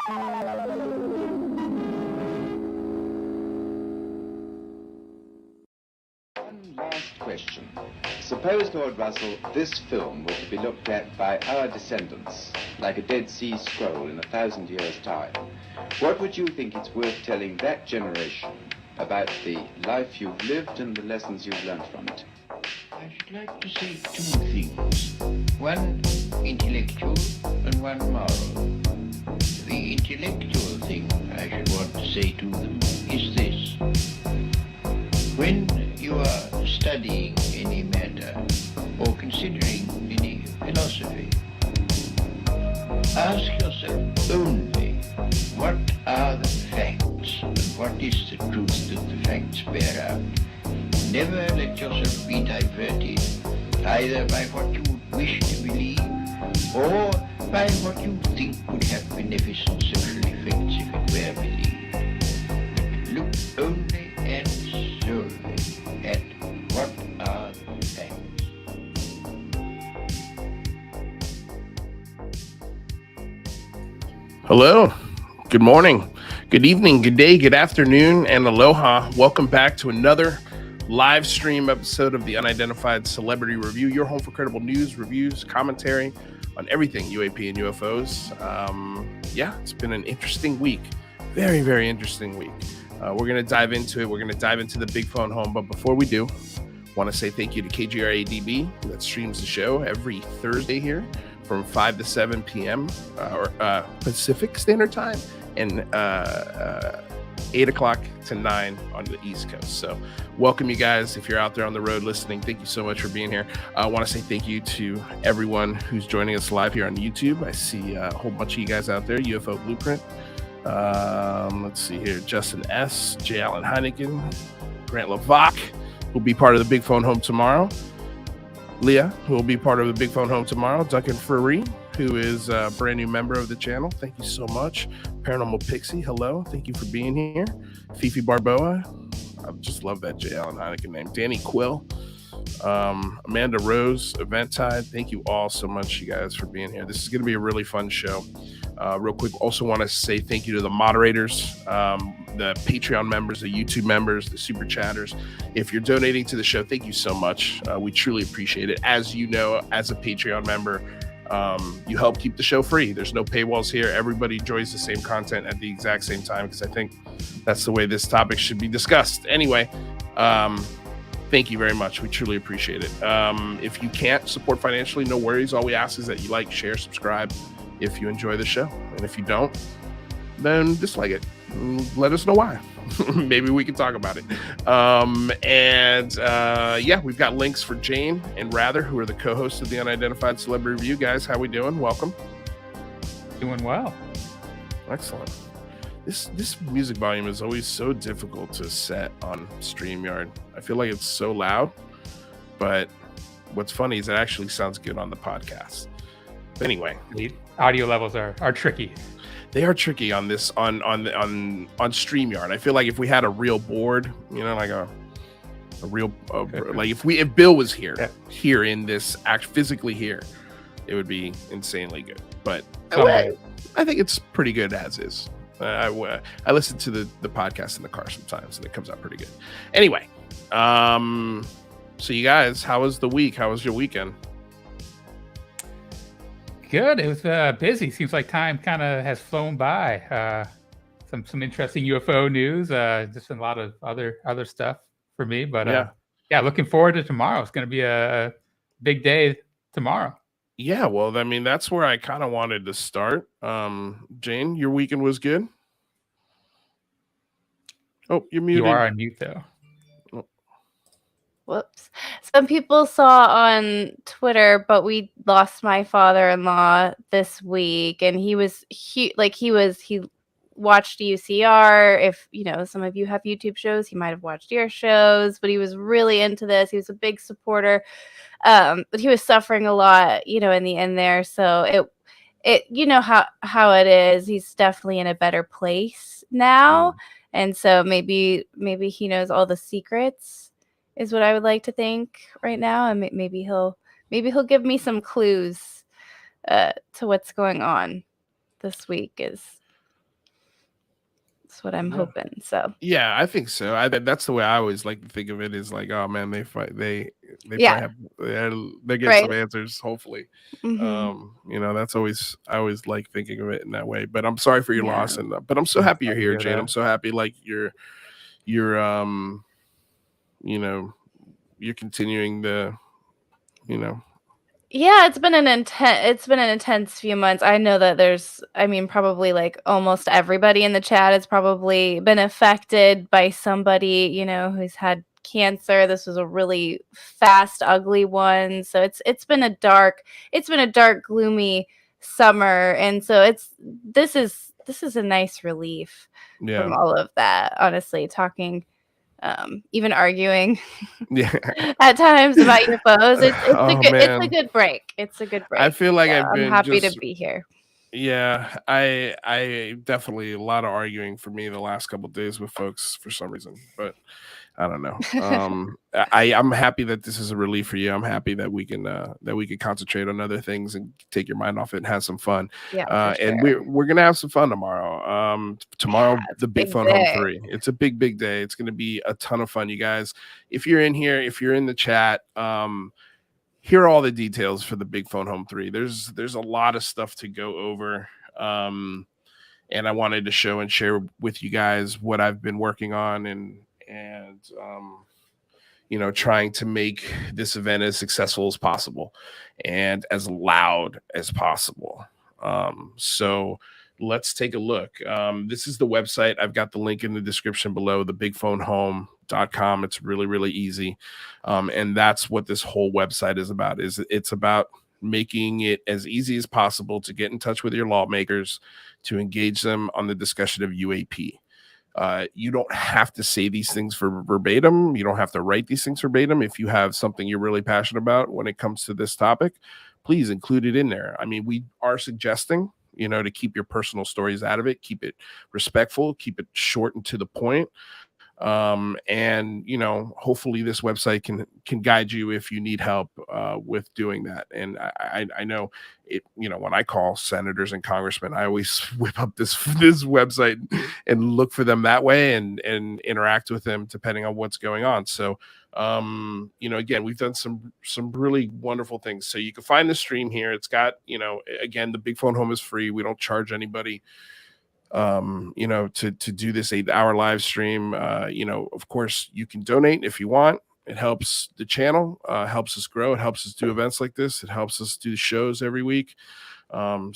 One last question. Suppose, Lord Russell, this film were to be looked at by our descendants, like a Dead Sea Scroll in 1,000 years' time. What would you think it's worth telling that generation about the life you've lived and the lessons you've learned from it? I should like to say two things. One intellectual and one moral. The intellectual thing I should want to say to them is this. When you are studying any matter or considering any philosophy, ask yourself only what are the facts and what is the truth that the facts bear out. Never let yourself be diverted either by what you would wish to believe or by what you think would have beneficent social effects if it were believed. Look only and solely at what are the facts. Hello, good morning, good evening, good day, good afternoon, and aloha. Welcome back to another live stream episode of the Unidentified Celebrity Review, your home for credible news, reviews, commentary on everything UAP and UFOs. It's been an interesting week. Very, very interesting week. We're going to dive into it. We're going to dive into the big phone home. But before we do, I want to say thank you to KGRADB that streams the show every Thursday here from 5 to 7 p.m. Pacific Standard Time and 8 o'clock to 9 on the East Coast. So welcome you guys. If you're out there on the road listening, thank you so much for being here. I want to say thank you to everyone who's joining us live here on YouTube. I see a whole bunch of you guys out there. UFO Blueprint. Let's see here. Justin S., J. Allen Heineken, Grant Levac will be part of the Big Phone Home tomorrow. Leah, who will be part of the Big Phone Home tomorrow. Duncan Furry, who is a brand new member of the channel. Thank you so much. Paranormal Pixie, hello. Thank you for being here. Fifi Barboa. I just love that J. Allen Heineken name. Danny Quill. Amanda Rose, Eventide. Thank you all so much, you guys, for being here. This is going to be a really fun show. Real quick, also want to say thank you to the moderators, the Patreon members, the YouTube members, the Super Chatters. If you're donating to the show, thank you so much. We truly appreciate it. As you know, as a Patreon member, you help keep the show free. There's no paywalls here. Everybody enjoys the same content at the exact same time because I think that's the way this topic should be discussed. Anyway, thank you very much. We truly appreciate it. If you can't support financially, no worries. All we ask is that you like, share, subscribe if you enjoy the show. And if you don't, then dislike it. Let us know why. Maybe we can talk about it. We've got links for Jane and Rather, who are the co-hosts of the Unidentified Celebrity Review. Guys, how we doing? Welcome. Doing well. Excellent. This music volume is always so difficult to set on StreamYard. I feel like it's so loud, but what's funny is it actually sounds good on the podcast. But anyway, The audio levels are tricky. They are tricky on this on StreamYard. I feel like if we had a real board, like a real like if Bill was here in this act physically here, it would be insanely good. But I think it's pretty good as is. I listen to the podcast in the car sometimes, and it comes out pretty good. Anyway, so you guys, how was the week? How was your weekend? Good. It was busy. Seems like time kind of has flown by. Some interesting UFO news. Just a lot of other stuff for me. But looking forward to tomorrow. It's going to be a big day tomorrow. Yeah, well, I mean, that's where I kind of wanted to start. Jane, your weekend was good? Oh, you're muted. You are on mute, though. Whoops. Some people saw on Twitter, but we lost my father-in-law this week, and he watched UCR. If some of you have YouTube shows, he might have watched your shows, but he was really into this. He was a big supporter. But he was suffering a lot, in the end there. So it how it is. He's definitely in a better place now. And so maybe he knows all the secrets is what I would like to think right now. And maybe he'll give me some clues to what's going on this week. That's what I'm hoping. So yeah, I think so. That's the way I always like to think of it. Is like, oh man, they probably have they get some answers. Hopefully, that's always I always like thinking of it in that way. But I'm sorry for your loss, but I'm so happy you're here, Jane. I'm so happy like you're you're continuing the Yeah, it's been an intense few months. I know that probably like almost everybody in the chat has probably been affected by somebody, who's had cancer. This was a really fast, ugly one. So it's been a dark, gloomy summer. And so this is a nice relief from all of that, honestly, talking even arguing at times about UFOs. It's a good break. It's a good break. I feel like I'm happy to be here. Yeah, I definitely a lot of arguing for me the last couple of days with folks for some reason, but I don't know. I'm happy that this is a relief for you. I'm happy that we can concentrate on other things and take your mind off it and have some fun. Yeah, and we're gonna have some fun tomorrow. Tomorrow, the Big Phone Home 3. It's a big day. It's gonna be a ton of fun, you guys. If you're in here, if you're in the chat, here are all the details for the Big Phone Home 3. There's a lot of stuff to go over. And I wanted to show and share with you guys what I've been working on and trying to make this event as successful as possible and as loud as possible. So let's take a look. This is the website. I've got the link in the description below, thebigphoneHome.com. It's really, really easy. And that's what this whole website is about. It's about making it as easy as possible to get in touch with your lawmakers, to engage them on the discussion of UAP. You don't have to say these things for verbatim. You don't have to write these things verbatim. If you have something you're really passionate about when it comes to this topic, please include it in there. I mean, we are suggesting, to keep your personal stories out of it, keep it respectful, keep it short and to the point. And hopefully this website can guide you if you need help with doing that. And I know it, when I call senators and congressmen, I always whip up this website and look for them that way and interact with them depending on what's going on. So again, we've done some really wonderful things. So you can find the stream here. It's got, again, the Big Phone Home is free. We don't charge anybody to do this 8-hour live stream. Of course you can donate if you want. It helps the channel, helps us grow. It helps us do events like this. It helps us do shows every week. But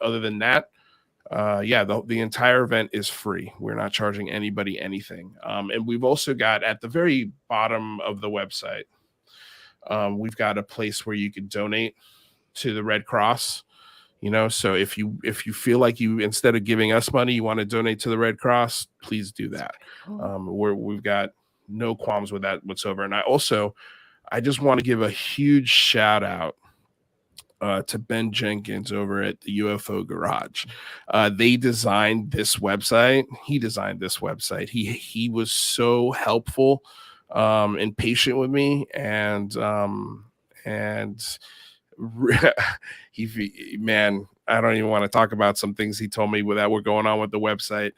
other than that, the entire event is free. We're not charging anybody anything. And we've also got at the very bottom of the website, we've got a place where you can donate to the Red Cross. So if you feel like you, instead of giving us money, you want to donate to the Red Cross, please do that. We've got no qualms with that whatsoever. And I just want to give a huge shout out to Ben Jenkins over at the UFO Garage. They designed this website. He designed this website. He was so helpful and patient with me, and man, I don't even want to talk about some things he told me that were going on with the website.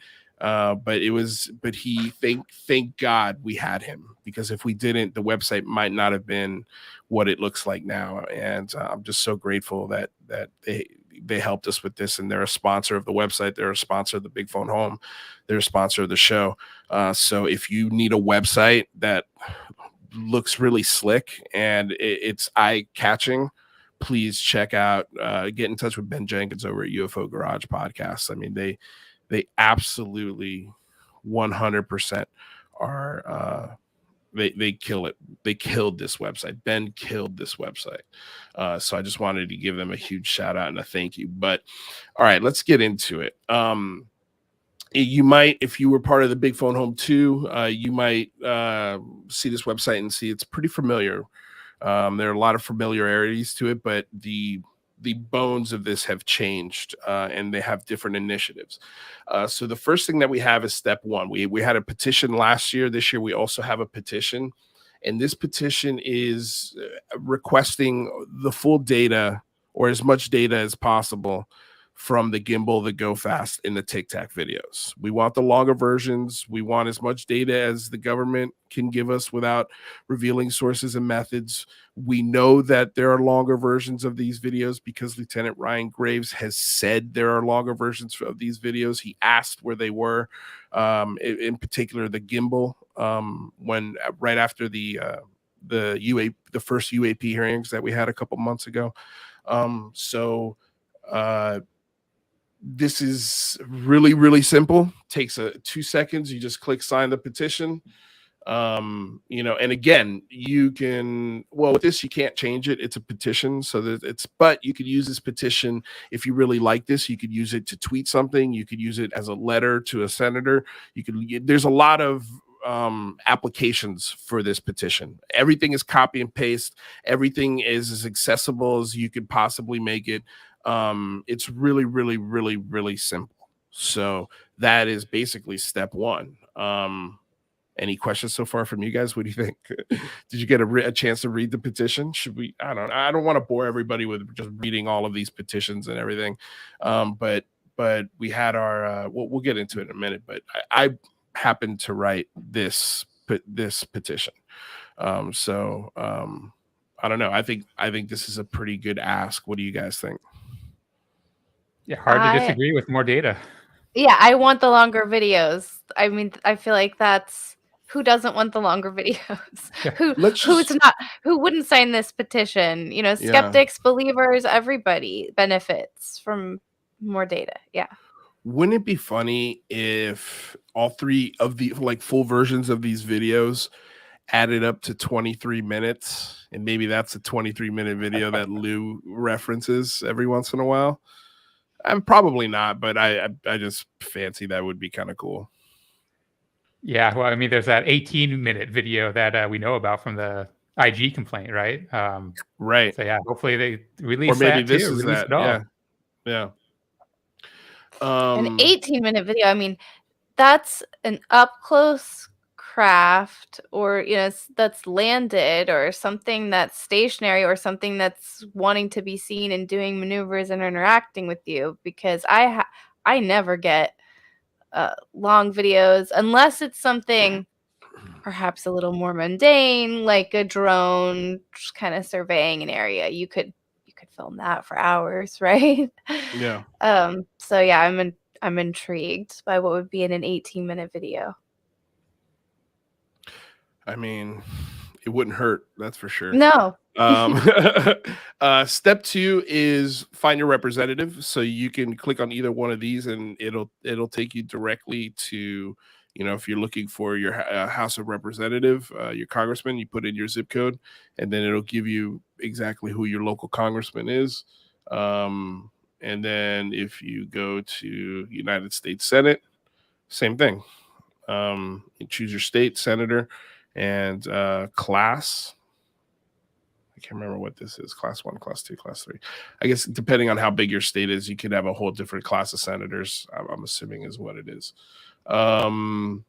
Thank God we had him, because if we didn't, the website might not have been what it looks like now. And I'm just so grateful that they helped us with this, and they're a sponsor of the website. They're a sponsor of the Big Phone Home. They're a sponsor of the show. So if you need a website that looks really slick and it's eye-catching, please check out, get in touch with Ben Jenkins over at UFO Garage Podcast. I mean, they absolutely 100% are, they kill it. They killed this website. Ben killed this website. So I just wanted to give them a huge shout out and a thank you. But all right, let's get into it. You might, if you were part of the Big Phone Home 2, you might see this website and see it's pretty familiar. There are a lot of familiarities to it, but the bones of this have changed, and they have different initiatives. So the first thing that we have is step one. We had a petition last year. This year we also have a petition, and this petition is requesting the full data, or as much data as possible, from the gimbal, the go fast, and the tic tac videos. We want the longer versions. We want as much data as the government can give us without revealing sources and methods. We know that there are longer versions of these videos because Lieutenant Ryan Graves has said there are longer versions of these videos. He asked where they were, in particular the gimbal, when right after the first UAP hearings that we had a couple months ago. This is really, really simple. Takes 2 seconds. You just click sign the petition. And again, you can, with this, you can't change it. It's a petition. But you could use this petition. If you really like this, you could use it to tweet something. You could use it as a letter to a senator. There's a lot of applications for this petition. Everything is copy and paste. Everything is as accessible as you could possibly make it. It's really, really, really, really simple. So that is basically step one. Any questions so far from you guys? What do you think? Did you get a chance to read the petition? Should we? I don't want to bore everybody with just reading all of these petitions and everything. But we had our. We'll get into it in a minute. But I happened to write this petition. I don't know. I think this is a pretty good ask. What do you guys think? Yeah, hard to disagree with more data. Yeah, I want the longer videos. I mean, I feel like that's who doesn't want the longer videos? Yeah. Who wouldn't sign this petition? Skeptics, believers, everybody benefits from more data. Yeah. Wouldn't it be funny if all three of the full versions of these videos added up to 23 minutes, and maybe that's a 23-minute video that Lou references every once in a while? I'm probably not, but I just fancy that would be kind of cool. Yeah, well, I mean, there's that 18-minute video that we know about from the IG complaint, right? Right. So yeah, hopefully they release or maybe that this too. is Release that. it all. Yeah. An 18-minute video. I mean, that's an up close craft, or that's landed, or something that's stationary, or something that's wanting to be seen and doing maneuvers and interacting with you. Because I never get long videos unless it's something perhaps a little more mundane, like a drone just kind of surveying an area. You could film that for hours, right? Yeah. So yeah, I'm intrigued by what would be in an 18-minute video. I mean, it wouldn't hurt, that's for sure. No. Step 2 is find your representative. So you can click on either one of these, and it'll take you directly to, if you're looking for your House of Representative, your congressman, you put in your zip code, and then it'll give you exactly who your local congressman is. And then if you go to United States Senate, same thing. You choose your state senator and class. I can't remember what this is. Class 1, class 2, class 3. I guess depending on how big your state is, you could have a whole different class of senators, I'm assuming is what it is. And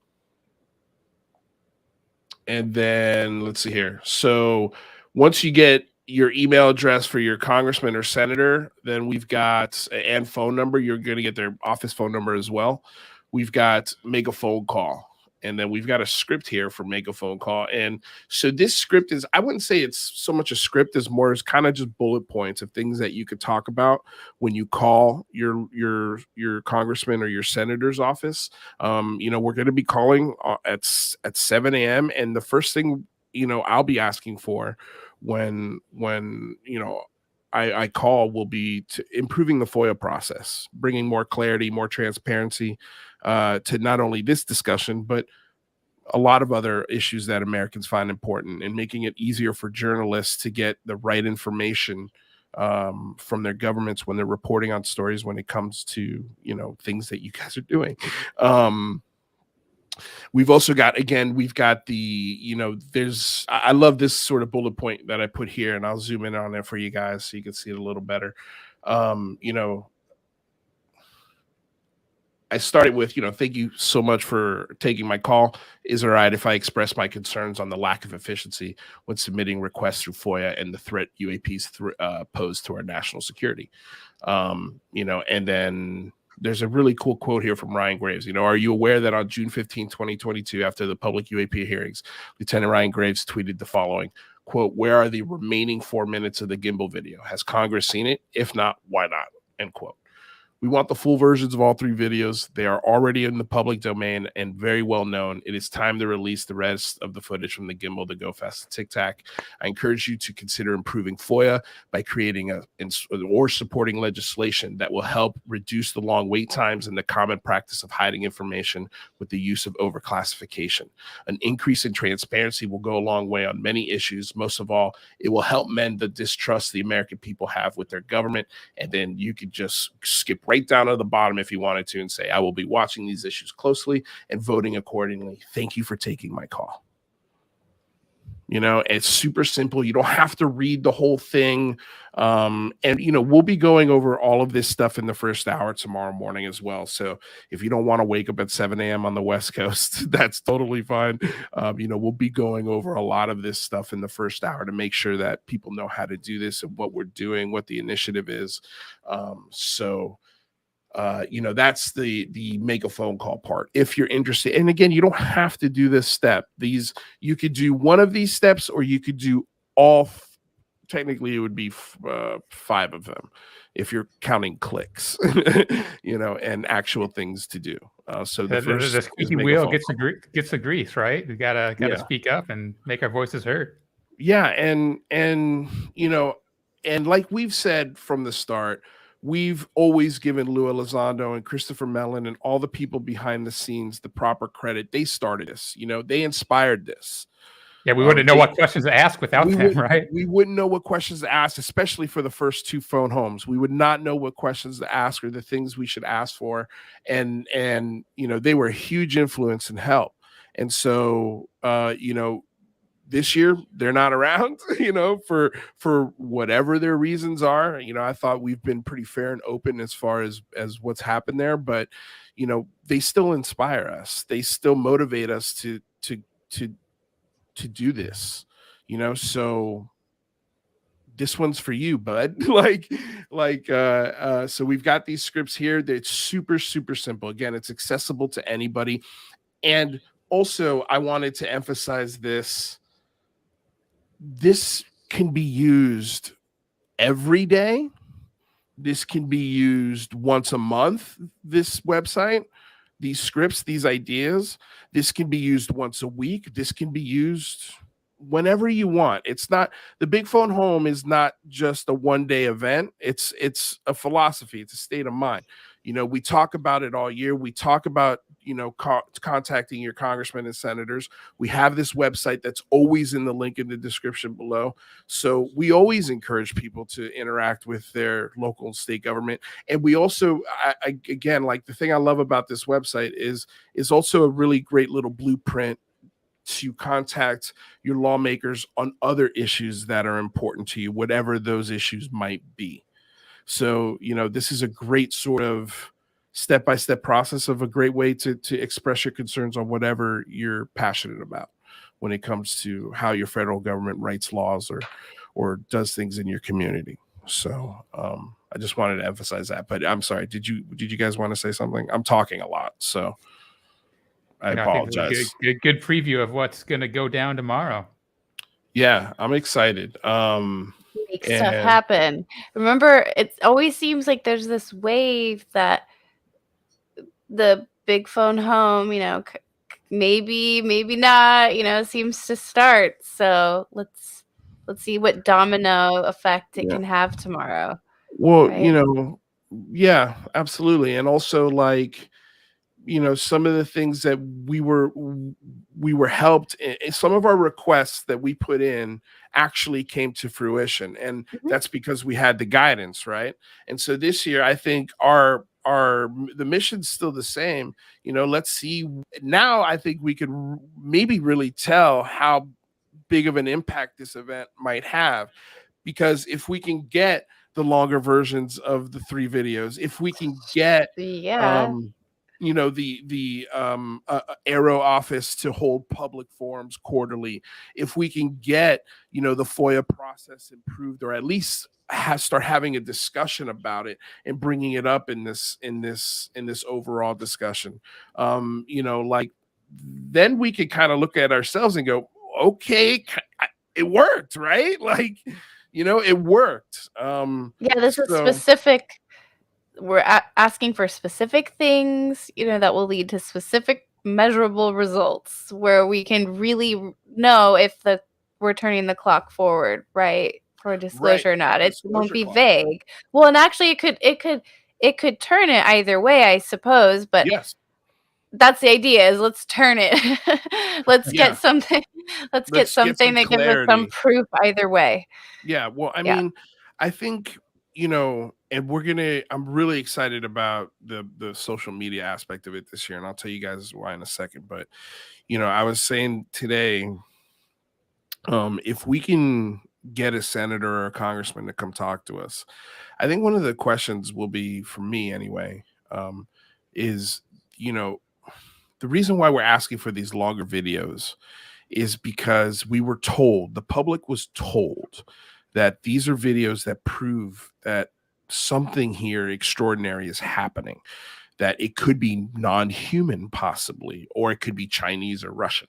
then let's see here. So once you get your email address for your congressman or senator, then we've got and phone number. You're going to get their office phone number as well. We've got make a phone call. And then we've got a script here for make a phone call. And so this script is, I wouldn't say it's so much a script as more as kind of just bullet points of things that you could talk about when you call your congressman or your senator's office. We're going to be calling at 7 a.m. And the first thing, I'll be asking for when I call will be to improving the FOIA process, bringing more clarity, more transparency to not only this discussion, but a lot of other issues that Americans find important, and making it easier for journalists to get the right information from their governments when they're reporting on stories when it comes to, things that you guys are doing. We've also got, we've got the, I love this sort of bullet point that I put here, and I'll zoom in on it for you guys so you can see it a little better. I started with, thank you so much for taking my call. Is it all right if I express my concerns on the lack of efficiency when submitting requests through FOIA and the threat UAPs pose to our national security? And then there's a really cool quote here from Ryan Graves. Are you aware that on June 15, 2022, after the public UAP hearings, Lieutenant Ryan Graves tweeted the following, quote, "Where are the remaining 4 minutes of the gimbal video? Has Congress seen it? If not, why not?" End quote. We want the full versions of all 3 videos. They are already in the public domain and very well known. It is time to release the rest of the footage from the gimbal to Go Fast and Tic Tac. I encourage you to consider improving FOIA by creating or supporting legislation that will help reduce the long wait times and the common practice of hiding information with the use of overclassification. An increase in transparency will go a long way on many issues. Most of all, it will help mend the distrust the American people have with their government. And then you could just skip right down to the bottom if you wanted to and say, I will be watching these issues closely and voting accordingly. Thank you for taking my call. It's super simple. You don't have to read the whole thing. And we'll be going over all of this stuff in the first hour tomorrow morning as well. So if you don't want to wake up at 7 a.m. on the West Coast, that's totally fine. We'll be going over a lot of this stuff in the first hour to make sure that people know how to do this and what we're doing, what the initiative is. That's the make a phone call part if you're interested. And again, you don't have to do this step. You could do one of these steps, or you could do all. Technically, it would be 5 of them if you're counting clicks, and actual things to do. So the squeaky wheel gets the grease, right? We gotta speak up and make our voices heard. Yeah, and like we've said from the start, we've always given Lou Elizondo and Christopher Mellon and all the people behind the scenes the proper credit. They started this, they inspired this. Yeah, we wouldn't know what questions to ask without them, right? We wouldn't know what questions to ask, especially for the first 2 phone homes. We would not know what questions to ask or the things we should ask for. And they were a huge influence and help. And so, this year they're not around, for whatever their reasons are. I thought we've been pretty fair and open as far as what's happened there, but they still inspire us. They still motivate us to do this, so this one's for you, bud. So we've got these scripts here. It's super, super simple. Again, it's accessible to anybody. And also I wanted to emphasize this can be used every day. This can be used once a month. This website, these scripts, these ideas, this can be used once a week. This can be used whenever you want. It's not, the Big Phone Home is not just a one-day event. It's a philosophy. It's a state of mind. We talk about it all year. We talk about, contacting your congressmen and senators. We have this website that's always in the link in the description below. So we always encourage people to interact with their local and state government. And we also, again, like the thing I love about this website is also a really great little blueprint to contact your lawmakers on other issues that are important to you, whatever those issues might be. So, this is a great sort of step-by-step process of a great way to express your concerns on whatever you're passionate about when it comes to how your federal government writes laws or does things in your community. So I just wanted to emphasize that. But I'm sorry, did you guys want to say something? I'm talking a lot, so I apologize. Good preview of what's going to go down tomorrow. Yeah, I'm excited. Make stuff happen. Remember, it always seems like there's this wave that the Big Phone Home, maybe not, seems to start. So let's see what domino effect it can have tomorrow. Well, right? Yeah, absolutely. And also, some of the things that we were helped in, some of our requests that we put in actually came to fruition, and that's because we had the guidance, right? And so this year, I think the mission's still the same. Let's see. Now I think we could maybe really tell how big of an impact this event might have, because if we can get the longer versions of the 3 videos, if we can get the Aero office to hold public forums quarterly, if we can get, the FOIA process improved, or at least start having a discussion about it and bringing it up in this overall discussion, like, then we could kind of look at ourselves and go, okay, it worked, right? Like, it worked. This is specific. We're asking for specific things, that will lead to specific measurable results where we can really know if we're turning the clock forward, right? For disclosure or not. It won't be vague. Well, and actually it could turn it either way, I suppose, but yes. That's the idea, is let's turn it. Let's get something. Let's get something that gives us some proof either way. Yeah. Well, I mean, I think, and I'm really excited about the social media aspect of it this year. And I'll tell you guys why in a second. But, I was saying today, if we can get a senator or a congressman to come talk to us, I think one of the questions will be, for me anyway, is, the reason why we're asking for these longer videos is because the public was told that these are videos that prove that something here extraordinary is happening, that it could be non-human possibly, or it could be Chinese or Russian,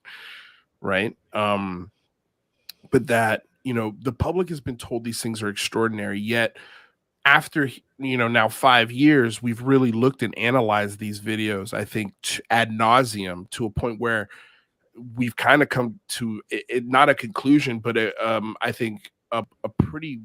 right? But that, the public has been told these things are extraordinary, yet after, now 5 years, we've really looked and analyzed these videos, I think, ad nauseum, to a point where we've kind of come to not a conclusion, but I think a pretty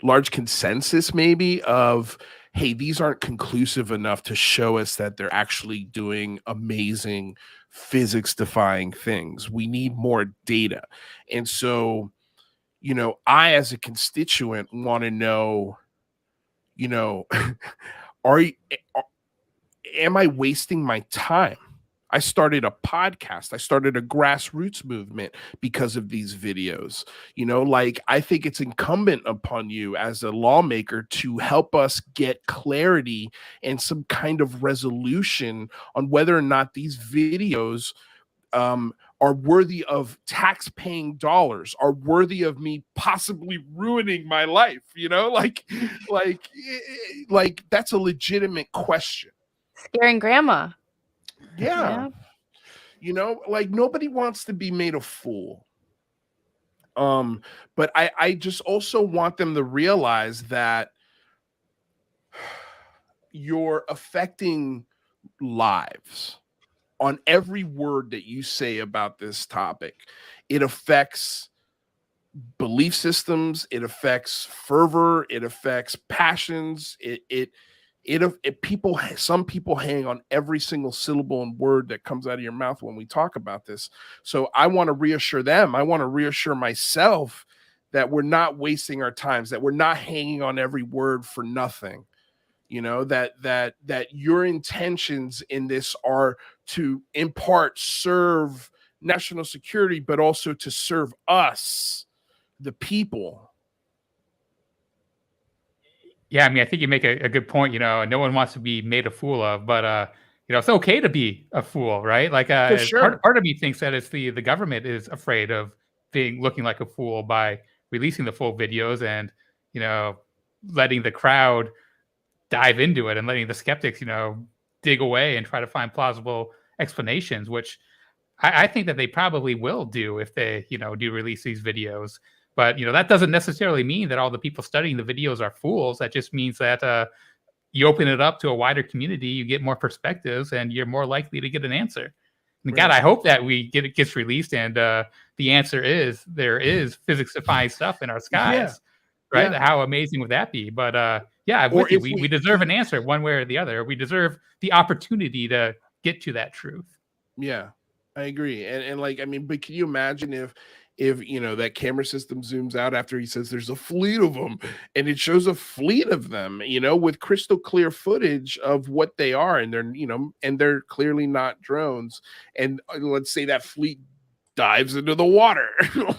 large consensus maybe of, hey, these aren't conclusive enough to show us that they're actually doing amazing physics defying things. We need more data. And so, I, as a constituent, want to know, am I wasting my time? I started a podcast. I started a grassroots movement because of these videos. Like, I think it's incumbent upon you as a lawmaker to help us get clarity and some kind of resolution on whether or not these videos are worthy of tax-paying dollars, are worthy of me possibly ruining my life. Like that's a legitimate question. Scaring grandma. Yeah. Like, nobody wants to be made a fool. But I just also want them to realize that you're affecting lives on every word that you say about this topic. It affects belief systems. It affects fervor. It affects passions. Some people hang on every single syllable and word that comes out of your mouth when we talk about this. So I want to reassure them. I want to reassure myself that we're not wasting our times, that we're not hanging on every word for nothing. That your intentions in this are to, in part, serve national security, but also to serve us, the people. Yeah, I mean, I think you make a good point. No one wants to be made a fool of, but it's okay to be a fool, right? Like, sure. part of me thinks that it's the government is afraid of looking like a fool by releasing the full videos and letting the crowd dive into it and letting the skeptics dig away and try to find plausible explanations, which I think that they probably will do if they do release these videos. But that doesn't necessarily mean that all the people studying the videos are fools. That just means that you open it up to a wider community, you get more perspectives, and you're more likely to get an answer. And God, I hope that it gets released, and the answer is there is physics-defying stuff in our skies. Yeah. Right? Yeah. How amazing would that be? But I'm with you. We deserve an answer one way or the other. We deserve the opportunity to get to that truth. Yeah, I agree. And like, I mean, but can you imagine if that camera system zooms out after he says there's a fleet of them, and it shows a fleet of them, with crystal clear footage of what they are, and they're clearly not drones. And let's say that fleet dives into the water, and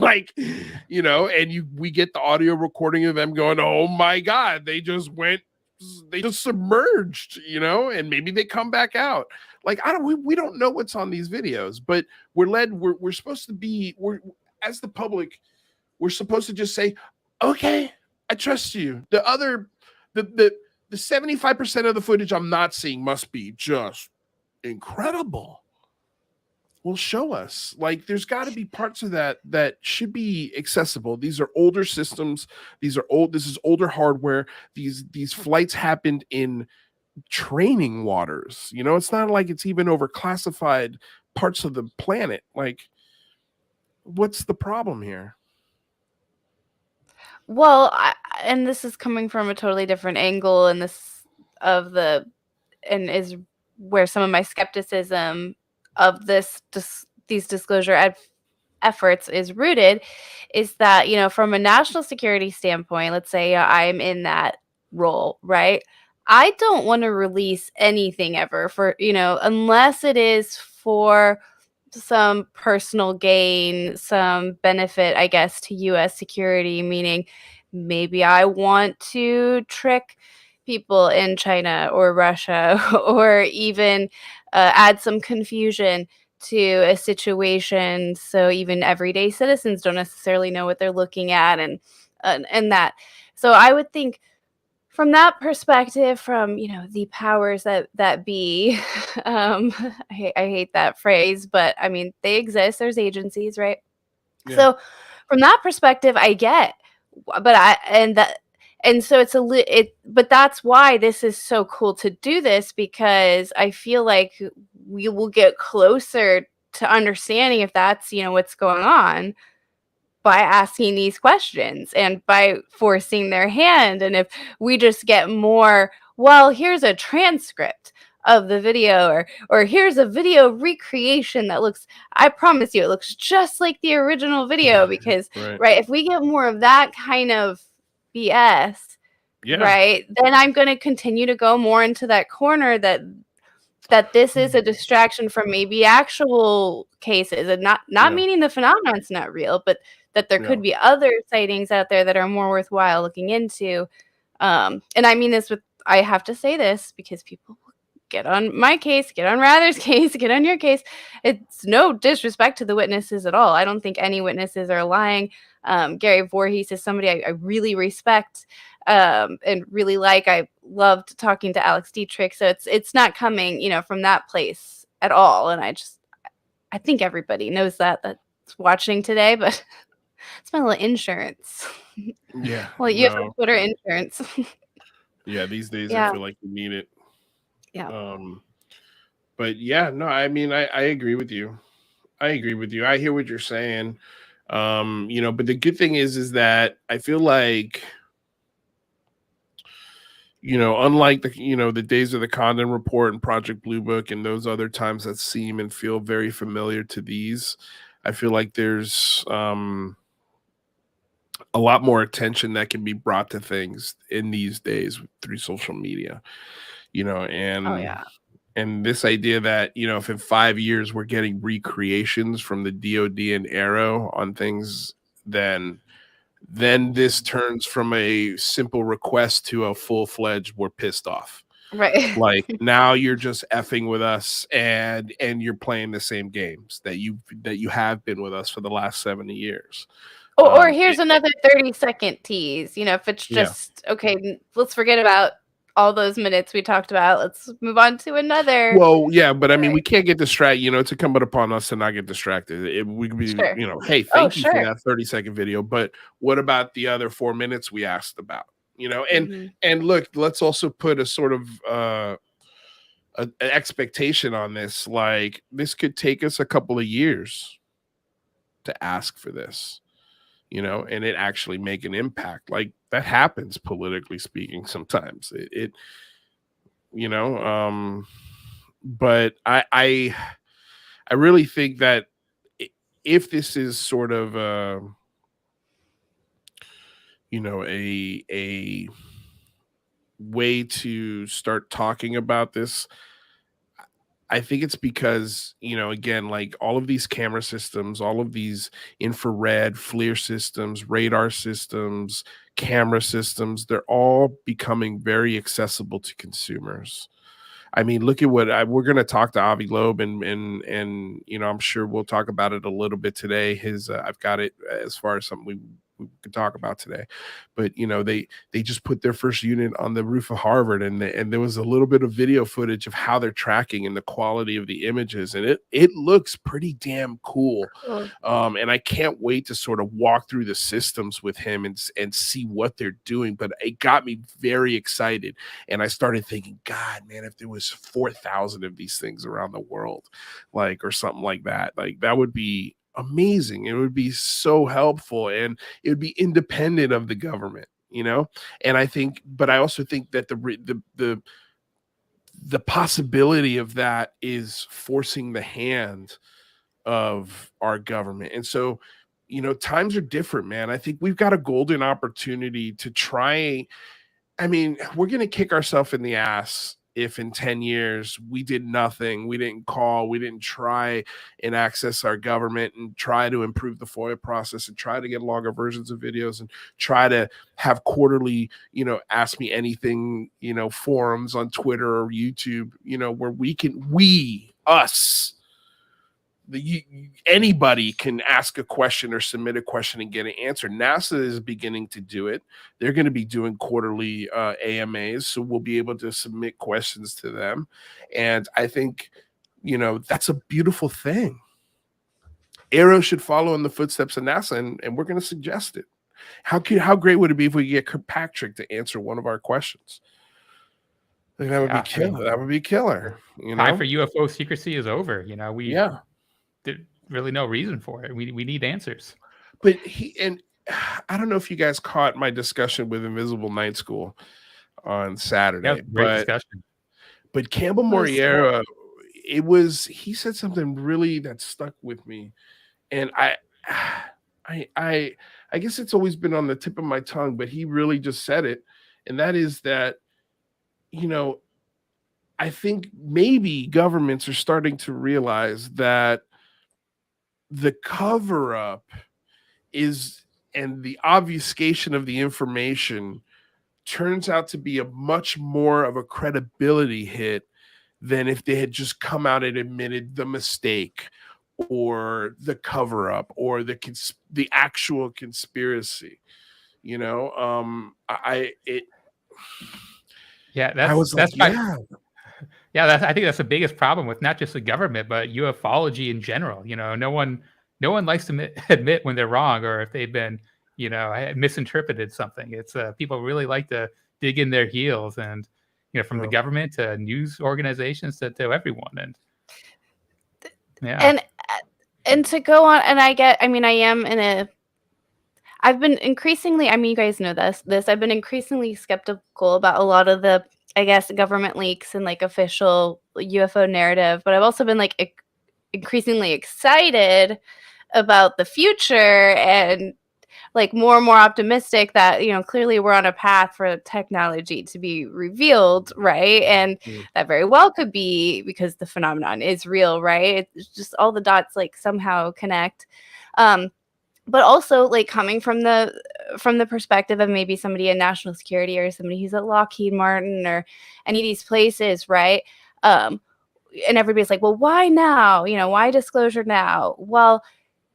we get the audio recording of them going, oh my God, they just went submerged, and maybe they come back out. Like, we don't know what's on these videos, but we're supposed to be, as the public, we're supposed to just say, okay, I trust you. The 75% of the footage I'm not seeing must be just incredible. Well, show us. Like, there's got to be parts of that should be accessible. These are older systems. This is older hardware. These flights happened in training waters. It's not like it's even over classified parts of the planet. Like, what's the problem here? Well, and this is coming from a totally different angle, and is where some of my skepticism of these disclosure efforts is rooted, is that, from a national security standpoint, let's say I'm in that role, right? I don't want to release anything ever for, unless it is for some personal gain, some benefit, I guess, to U.S. security, meaning maybe I want to trick people in China or Russia, or even add some confusion to a situation so even everyday citizens don't necessarily know what they're looking at, and that. So I would think, from that perspective, from the powers that be, I hate that phrase, but I mean, they exist. There's agencies, right? Yeah. So from that perspective, I get, and so but that's why this is so cool to do this, because I feel like we will get closer to understanding if that's what's going on, by asking these questions and by forcing their hand. And if we just get more, well, here's a transcript of the video, or here's a video recreation that looks, I promise you, it looks just like the original video, because right, if we get more of that kind of BS, right, then I'm going to continue to go more into that corner that this is a distraction from maybe actual cases, and not meaning the phenomenon's not real, but that there could be other sightings out there that are more worthwhile looking into. And I mean this I have to say this because people get on my case, get on Rather's case, get on your case. It's no disrespect to the witnesses at all. I don't think any witnesses are lying. Gary Voorhees is somebody I really respect and really like. I loved talking to Alex Dietrich, so it's not coming, from that place at all. And I think everybody knows that's watching today, but it's my little insurance. Yeah. Well, you have Twitter insurance. Yeah, these days I feel like you need it. Yeah. But yeah, no, I mean, I agree with you. I hear what you're saying. But the good thing is that I feel like, unlike the days of the Condon Report and Project Blue Book and those other times that seem and feel very familiar to these, I feel like there's a lot more attention that can be brought to things in these days through social media, and and this idea that, if in 5 years we're getting recreations from the DOD and Aero on things, then this turns from a simple request to a full-fledged we're pissed off. Right. Like, now you're just effing with us and you're playing the same games that you have been with us for the last 70 years. Or here's another 30-second tease. If it's just okay, let's forget about all those minutes we talked about. Let's move on to another. Well, yeah, but I mean, we can't get distracted. It's incumbent upon us to not get distracted. We could be, hey, thank you for that 30-second video, but what about the other 4 minutes we asked about? And look, let's also put a sort of an expectation on this. Like, this could take us a couple of years to ask for this, and it actually make an impact. Like, that happens, politically speaking, sometimes. But I really think that if this is sort of a way to start talking about this, I think it's because, again, like all of these camera systems, all of these infrared FLIR systems, radar systems, camera systems, they're all becoming very accessible to consumers. I mean, look at what we're going to talk to Avi Loeb, and I'm sure we'll talk about it a little bit today. I've got it as far as something we could talk about today, but they just put their first unit on the roof of Harvard, and there was a little bit of video footage of how they're tracking and the quality of the images, and it looks pretty damn cool. And I can't wait to sort of walk through the systems with him and see what they're doing. But it got me very excited, and I started thinking, God, man, if there was 4,000 of these things around the world, like, or something like that would be amazing. It would be so helpful, and it would be independent of the government, and I also think that the possibility of that is forcing the hand of our government. And so, times are different, man. I think we've got a golden opportunity to try. I mean, we're going to kick ourselves in the ass if in 10 years we did nothing, we didn't call, we didn't try and access our government and try to improve the FOIA process and try to get longer versions of videos and try to have quarterly, ask me anything, forums on Twitter or YouTube, where anybody can ask a question or submit a question and get an answer. NASA is beginning to do it. They're going to be doing quarterly AMAs, so we'll be able to submit questions to them. And I think, that's a beautiful thing. Aero should follow in the footsteps of NASA, and we're going to suggest it. How great would it be if we get Kirkpatrick to answer one of our questions? That would be killer. That would be killer. Time for UFO secrecy is over. There's really no reason for it. We need answers. But I don't know if you guys caught my discussion with Invisible Night School on Saturday. Yeah, great discussion. But Campbell Moriera, he said something really that stuck with me, and I guess it's always been on the tip of my tongue, but he really just said it, and that is that, I think maybe governments are starting to realize that the cover-up and the obfuscation of the information turns out to be a much more of a credibility hit than if they had just come out and admitted the mistake or the cover-up or the actual conspiracy. I think that's the biggest problem with not just the government, but ufology in general. No one likes to admit when they're wrong or if they've been, misinterpreted something. It's people really like to dig in their heels, and from the government to news organizations to everyone. And and to go on, and I've been increasingly, you guys know this, I've been increasingly skeptical about a lot of the, I guess, government leaks and like official UFO narrative, but I've also been like increasingly excited about the future and like more and more optimistic that, clearly we're on a path for technology to be revealed, right? And that very well could be because the phenomenon is real, right? It's just all the dots like somehow connect. But also like coming from the perspective of maybe somebody in national security or somebody who's at Lockheed Martin or any of these places, right? And everybody's like, well, why now? Why disclosure now? Well,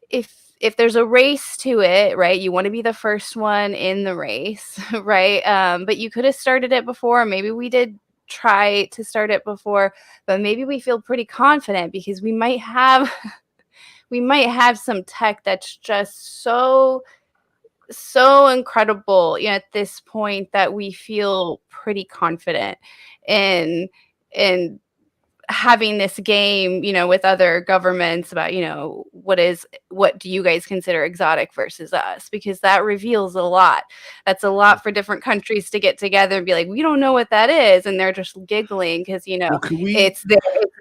if there's a race to it, right, you want to be the first one in the race, right? But you could have started it before. Maybe we did try to start it before, but maybe we feel pretty confident because we might have some tech that's just so incredible at this point that we feel pretty confident in having this game, with other governments about, what do you guys consider exotic versus us? Because that reveals a lot. That's a lot for different countries to get together and be like, we don't know what that is. And they're just giggling because, it's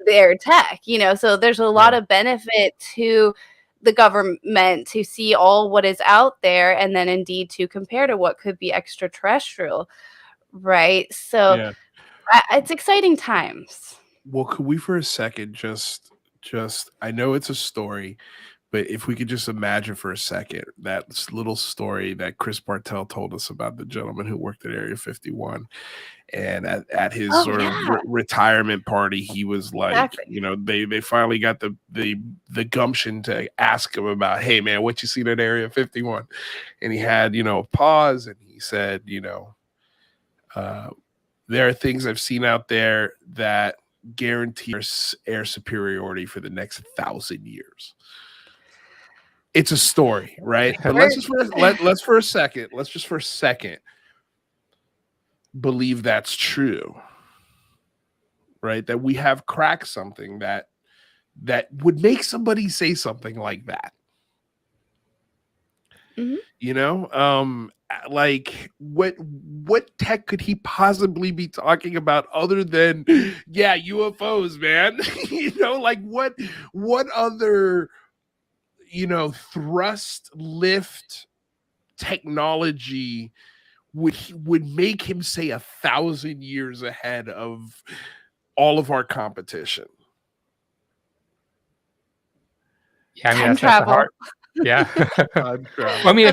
their tech, so there's a lot of benefit to the government to see all what is out there and then indeed to compare to what could be extraterrestrial. Right. So it's exciting times. Well, could we for a second just I know it's a story, but if we could just imagine for a second that little story that Chris Bartell told us about the gentleman who worked at Area 51, and at his sort of retirement party, he was like, you know, they finally got the gumption to ask him about, hey man, what you seen at Area 51? And he had, you know, a pause, and he said, you know, there are things I've seen out there that guarantee air superiority for the next 1,000 years. It's a story, right? But let's just for a second believe that's true, right? That we have cracked something that would make somebody say something like that. Mm-hmm. You know, like what tech could he possibly be talking about other than UFOs, man? You know, like what other, you know, thrust lift technology would make him say 1,000 years ahead of all of our competition? Yeah, I mean, that's travel. Yeah. Well, I mean,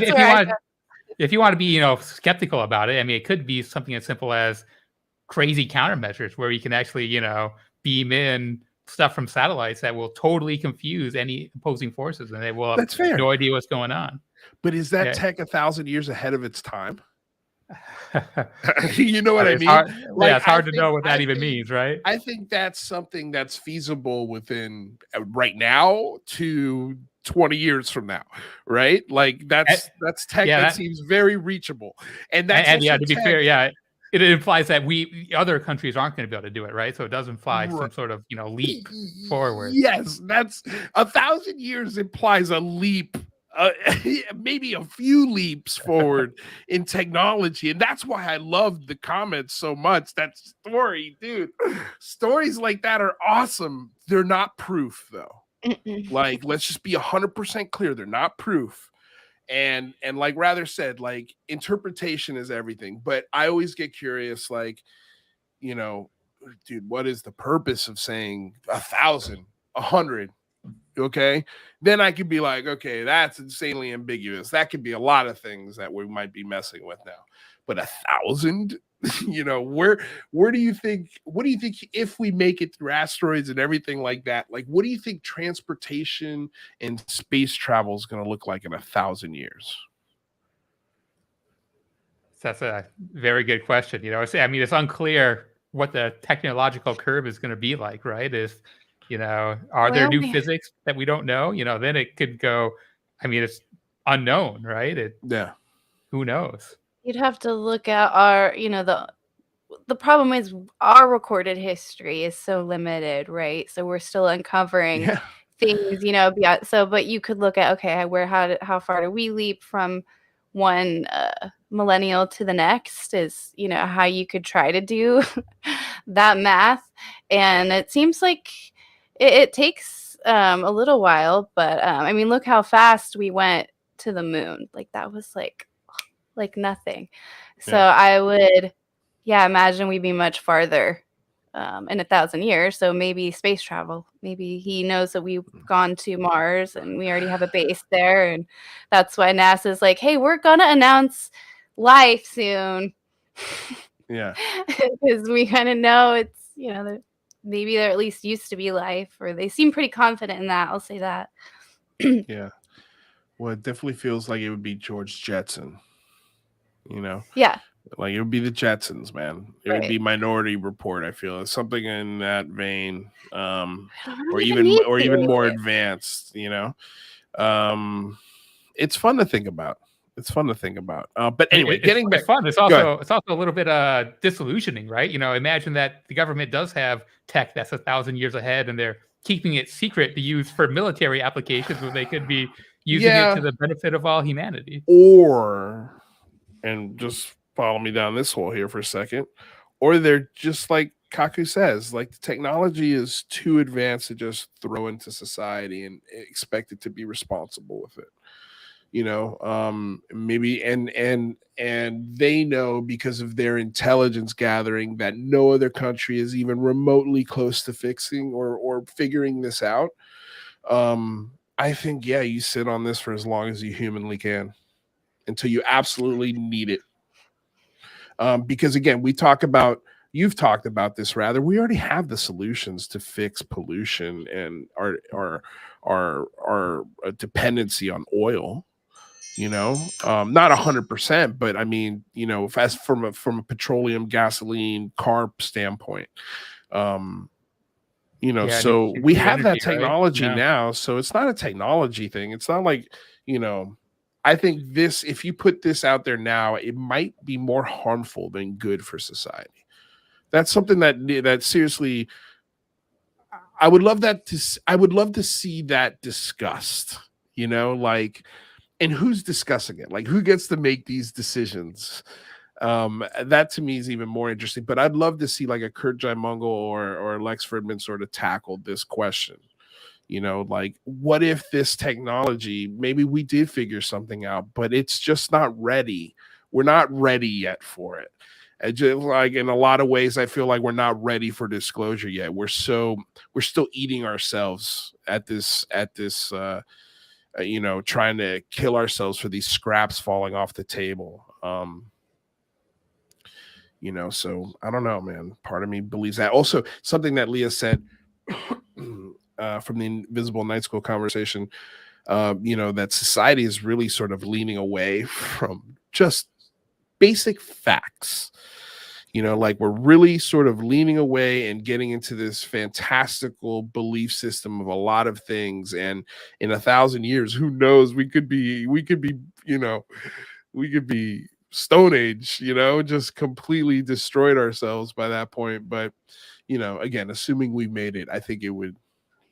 if you want to be, you know, skeptical about it, I mean, it could be something as simple as crazy countermeasures where you can actually, you know, beam in stuff from satellites that will totally confuse any opposing forces, and they will have no idea what's going on. But is that tech 1,000 years ahead of its time? You know what I mean? It's hard to know what that even means, right? I think that's something that's feasible within right now to 20 years from now, right? Like that's tech that seems very reachable. And to be fair, it implies that other countries aren't going to be able to do it, right? So it does imply some sort of, you know, leap forward. Yes, that's 1,000 years implies a leap. Maybe a few leaps forward in technology, and that's why I loved the comments so much. That story, dude, stories like that are awesome. They're not proof, though. Like, let's just be 100% clear, they're not proof. And like Rather said, like, interpretation is everything. But I always get curious, like, you know, dude, what is the purpose of saying 1,000, 100? Okay, then I could be like, okay, that's insanely ambiguous. That could be a lot of things that we might be messing with now. But 1,000, you know, where do you think? What do you think if we make it through asteroids and everything like that? Like, what do you think transportation and space travel is going to look like in 1,000 years? That's a very good question. You know, I mean, it's unclear what the technological curve is going to be like, right? You know, are there new physics that we don't know? You know, then it could go. I mean, it's unknown, right? Who knows? You'd have to look at our, you know, the problem is our recorded history is so limited, right? So we're still uncovering things, you know. But you could look at, okay, how far do we leap from one millennial to the next? Is, you know, how you could try to do that math, and it seems like it takes a little while, but I mean, look how fast we went to the moon. Like, that was like nothing. So I would, imagine we'd be much farther in 1,000 years. So maybe space travel. Maybe he knows that we've gone to Mars and we already have a base there, and that's why NASA's like, hey, we're gonna announce life soon. Yeah, because we kind of know it's, you know, maybe there at least used to be life, or they seem pretty confident in that. I'll say that. Yeah. Well, it definitely feels like it would be George Jetson, you know? Yeah. Like, it would be the Jetsons, man. It would be Minority Report, I feel. It's something in that vein. Or even more advanced, you know? It's fun to think about. But anyway, getting back, fun. It's also a little bit disillusioning, right? You know, imagine that the government does have tech that's 1,000 years ahead, and they're keeping it secret to use for military applications when they could be using it to the benefit of all humanity. Or, and just follow me down this hole here for a second, or they're just like Kaku says, like, the technology is too advanced to just throw into society and expect it to be responsible with it. maybe, and they know because of their intelligence gathering that no other country is even remotely close to fixing or figuring this out. I think, yeah, you sit on this for as long as you humanly can until you absolutely need it. Because again, you've talked about this rather, we already have the solutions to fix pollution and our dependency on oil, not 100%, but I mean, as from a petroleum, gasoline, car standpoint, so we have energy, that technology right? now. So it's not a technology thing. It's not like, I think if you put this out there now, it might be more harmful than good for society. That's something that seriously, I would love to see that discussed, and who's discussing it? Like, who gets to make these decisions? That to me is even more interesting, but I'd love to see like a Kurt Jaimungal or Lex Fridman sort of tackle this question. Like, what if this technology, maybe we did figure something out, but it's just not ready. We're not ready yet for it. And just like in a lot of ways, I feel like we're not ready for disclosure yet. We're still eating ourselves at this, trying to kill ourselves for these scraps falling off the table. So I don't know, man. Part of me believes that. Also, something that Leah said from the Invisible Night School conversation, that society is really sort of leaning away from just basic facts. Like we're really sort of leaning away and getting into this fantastical belief system of a lot of things. And in 1,000 years, who knows? We could be Stone Age, just completely destroyed ourselves by that point. But, again, assuming we made it, I think it would,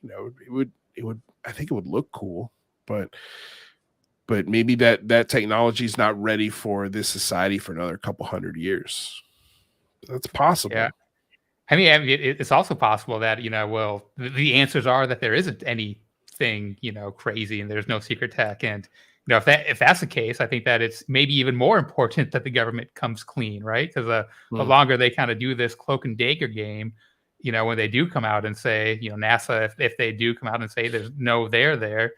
I think it would look cool, but maybe that technology is not ready for this society for another couple hundred years. That's possible. Yeah. I mean, it's also possible that, the answers are that there isn't anything, crazy and there's no secret tech. And, if that's the case, I think that it's maybe even more important that the government comes clean, right? Because the longer they kind of do this cloak and dagger game, when they do come out and say, NASA, if they do come out and say there's no there,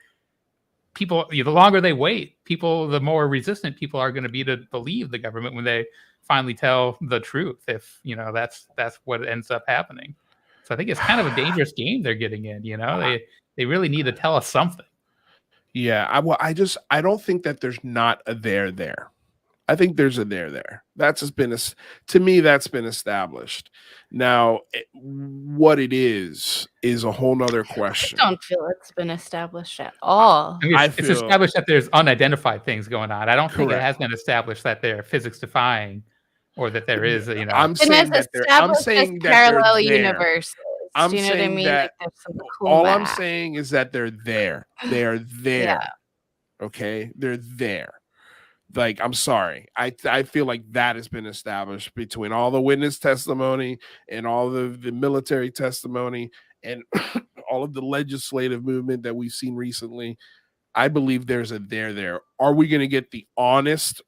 people, the longer they wait, the more resistant people are going to be to believe the government when they finally tell the truth. If that's what ends up happening. So I think it's kind of a dangerous game they're getting in. They really need to tell us something. Yeah, I don't think that there's not a there. I think there's a there. That's been established. Now, what it is a whole nother question. I don't feel it's been established at all. I mean, it's established that there's unidentified things going on. I don't think it has been established that they're physics defying, or that there is. I'm saying that parallel universe. I'm you know saying what I mean? that cool all math. I'm saying is that they're there. They're there. Yeah. Okay, they're there. Like, I'm sorry. I feel like that has been established between all the witness testimony and all the military testimony and all of the legislative movement that we've seen recently. I believe there's a there. Are we going to get the honest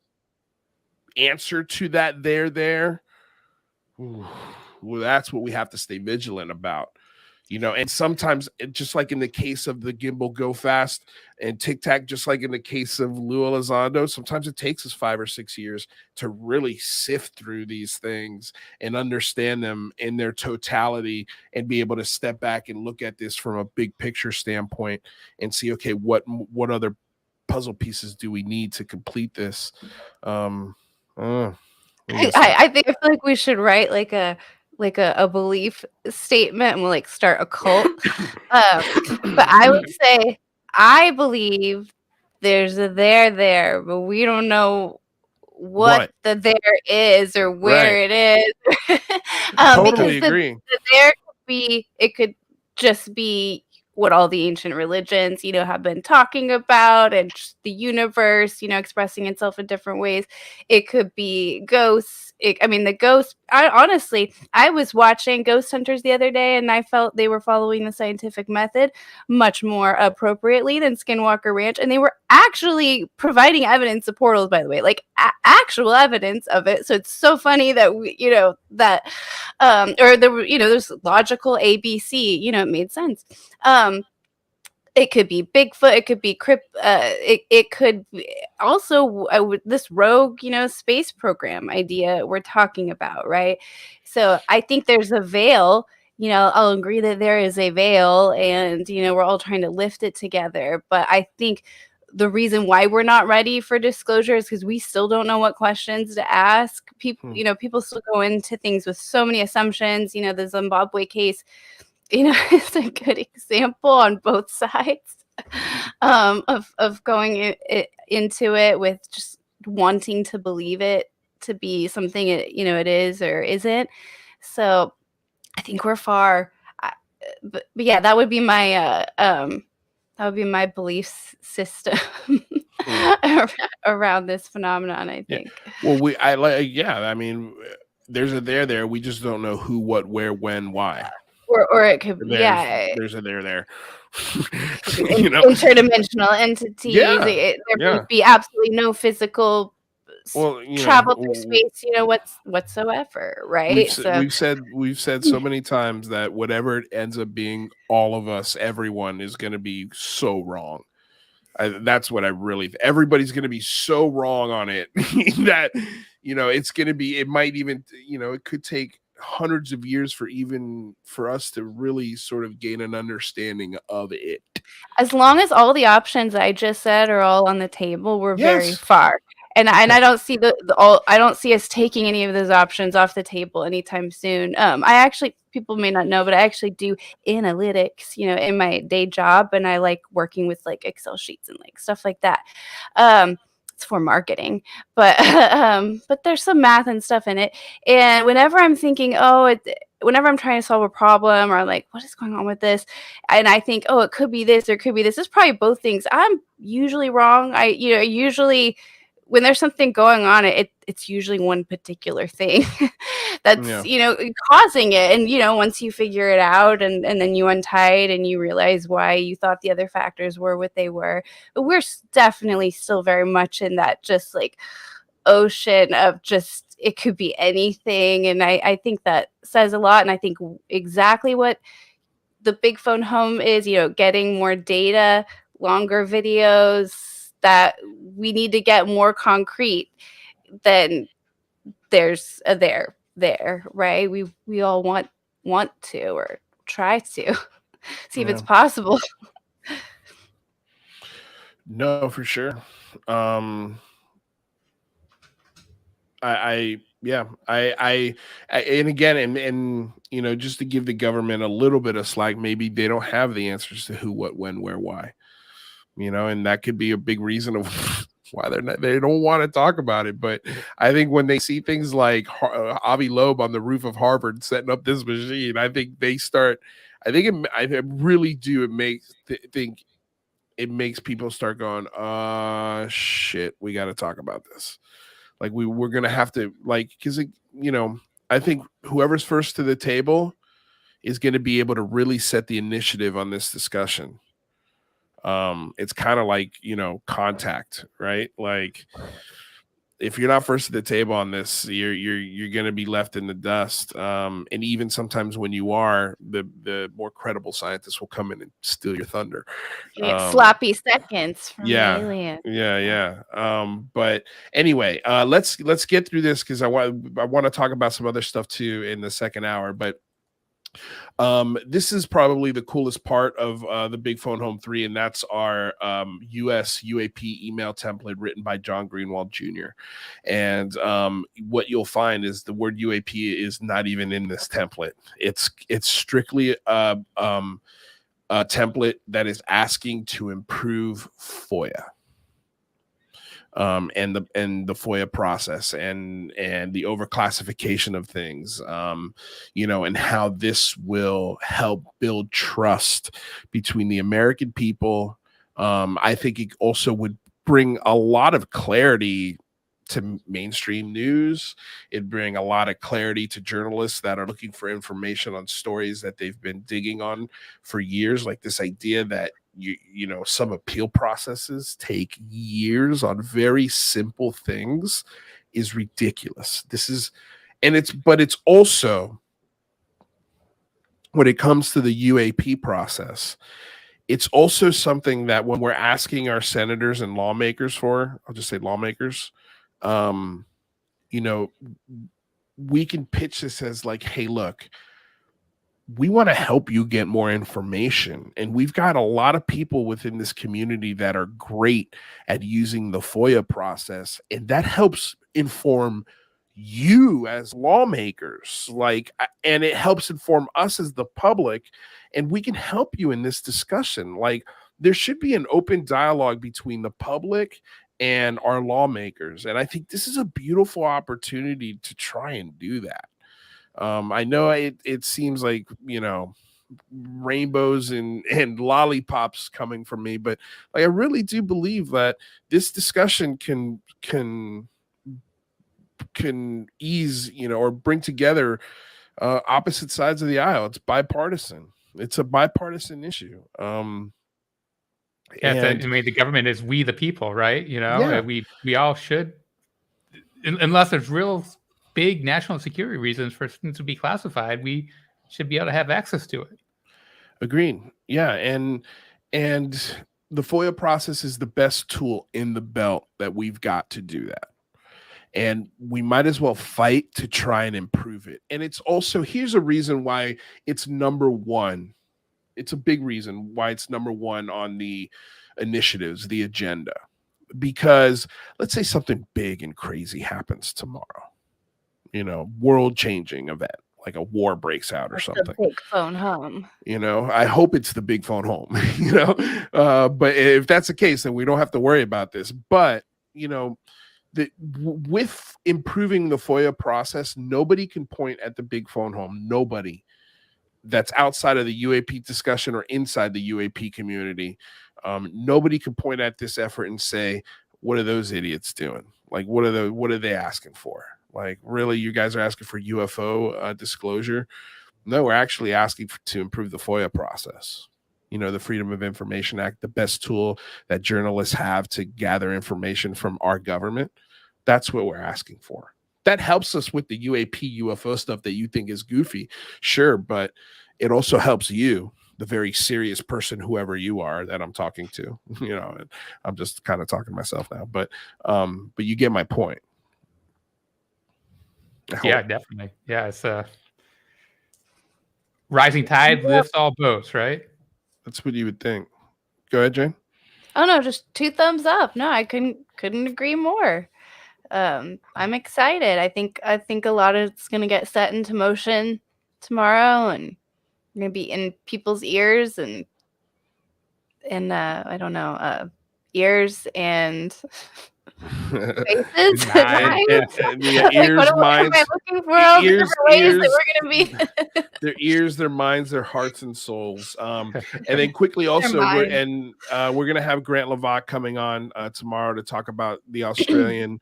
answer to that there? Ooh. Well, that's what we have to stay vigilant about, and sometimes, just like in the case of the gimbal Go Fast and Tic Tac, just like in the case of Lou Elizondo, sometimes it takes us 5 or 6 years to really sift through these things and understand them in their totality and be able to step back and look at this from a big picture standpoint and see, okay, what other puzzle pieces do we need to complete this? I feel like we should write like a belief statement and we'll like start a cult. But I would say I believe there's a there, but we don't know what the there is or where it is. Totally agree. The there could just be what all the ancient religions, have been talking about, and the universe, expressing itself in different ways. It could be ghosts. the ghost, I was watching Ghost Hunters the other day, and I felt they were following the scientific method much more appropriately than Skinwalker Ranch, and they were actually providing evidence of portals, by the way, like actual evidence of it. So it's so funny that there's logical ABC, it made sense. It could be Bigfoot. It could be it could be also this rogue, space program idea we're talking about, right? So I think there's a veil. I'll agree that there is a veil, and we're all trying to lift it together. But I think the reason why we're not ready for disclosure is because we still don't know what questions to ask. People, people still go into things with so many assumptions. The Zimbabwe case, it's a good example on both sides of going into it with just wanting to believe it to be something it is or isn't. So I think we're far, but yeah, that would be my belief system around this phenomenon, I think. Yeah. Well, I mean, there's a there. We just don't know who, what, where, when, why. Or it could there's a there. Interdimensional entities. There would be absolutely no physical travel through space, whatsoever, right? We've said so many times that whatever it ends up being, all of us, everyone is going to be so wrong. That's what I really. Everybody's going to be so wrong on it that it's going to be. It might even it could take hundreds of years for us to really sort of gain an understanding of it. As long as all the options I just said are all on the table, we're very far. And I don't see I don't see us taking any of those options off the table anytime soon. People may not know, but I actually do analytics, in my day job, and I like working with like Excel sheets and like stuff like that. It's for marketing, but there's some math and stuff in it. And whenever I'm thinking, whenever I'm trying to solve a problem, or I'm like, what is going on with this? And I think, it could be this or it could be this. It's probably both things. I'm usually wrong. Usually when there's something going on, it's usually one particular thing that's, causing it. And, once you figure it out and then you untie it and you realize why you thought the other factors were what they were. But we're definitely still very much in that just like ocean of just, it could be anything. And I think that says a lot. And I think exactly what the big phone home is, getting more data, longer videos, that we need to get more concrete than there's a there, right? We all want to, or try to see if it's possible. No, for sure. And again, and just to give the government a little bit of slack, maybe they don't have the answers to who, what, when, where, why. And that could be a big reason of why they don't want to talk about it. But I think when they see things like Avi Loeb on the roof of Harvard setting up this machine, I think they start. I really do. It makes people start going, shit, we got to talk about this. Like we're gonna have to, because I think whoever's first to the table is going to be able to really set the initiative on this discussion. It's kind of like, contact, right? Like if you're not first at the table on this, you're going to be left in the dust. And even sometimes when you are, the more credible scientists will come in and steal your thunder. You get sloppy seconds from aliens. Yeah. But anyway, let's get through this, because I want to talk about some other stuff too in the second hour. But this is probably the coolest part of the Big Phone Home 3, and that's our US UAP email template written by John Greenewald Jr. And what you'll find is the word UAP is not even in this template. It's strictly a template that is asking to improve FOIA. And the FOIA process and the overclassification of things, and how this will help build trust between the American people. I think it also would bring a lot of clarity to mainstream news. It'd bring a lot of clarity to journalists that are looking for information on stories that they've been digging on for years, like this idea that you know, some appeal processes take years on very simple things is ridiculous. But it's also, when it comes to the UAP process, it's also something that when we're asking our senators and lawmakers for, I'll just say lawmakers, you know, we can pitch this as like, hey, look, we want to help you get more information. And we've got a lot of people within this community that are great at using the FOIA process. And that helps inform you as lawmakers, and it helps inform us as the public, and we can help you in this discussion. Like, there should be an open dialogue between the public and our lawmakers. And I think this is a beautiful opportunity to try and do that. I know it seems like, you know, rainbows and lollipops coming from me, but like, I really do believe that this discussion can ease, you know, or bring together opposite sides of the aisle. It's bipartisan. It's a bipartisan issue. I mean, the government is we the people, right? You know, yeah. we all should, unless there's real big national security reasons for things to be classified, we should be able to have access to it. Agreed. Yeah, and the FOIA process is the best tool in the belt that we've got to do that. And we might as well fight to try and improve it. And it's also, here's a reason why it's number one. It's a big reason why it's number one on the initiatives, the agenda. Because let's say something big and crazy happens tomorrow. You know, world-changing event, like a war breaks out or something. The big phone home. You know, I hope it's the big phone home, you know. But if that's the case, then we don't have to worry about this. But, you know, with improving the FOIA process, nobody can point at the big phone home. Nobody that's outside of the UAP discussion or inside the UAP community. Nobody can point at this effort and say, what are those idiots doing? Like, what are they asking for? Like, really, you guys are asking for UFO disclosure? No, we're actually asking to improve the FOIA process. You know, the Freedom of Information Act, the best tool that journalists have to gather information from our government. That's what we're asking for. That helps us with the UAP UFO stuff that you think is goofy. Sure, but it also helps you, the very serious person, whoever you are that I'm talking to. You know, and I'm just kind of talking to myself now, but you get my point. Yeah, definitely. Yeah, it's a rising tide lifts all boats, right? That's what you would think. Go ahead, Jane. Oh no, just 2 thumbs up. No, I couldn't agree more. I'm excited. I think a lot of it's gonna get set into motion tomorrow, and gonna be in people's ears and I don't know, ears and faces. Ears, minds. Their ears, their minds, their hearts and souls. And then quickly also, we're going to have Grant Lavac coming on tomorrow to talk about the Australian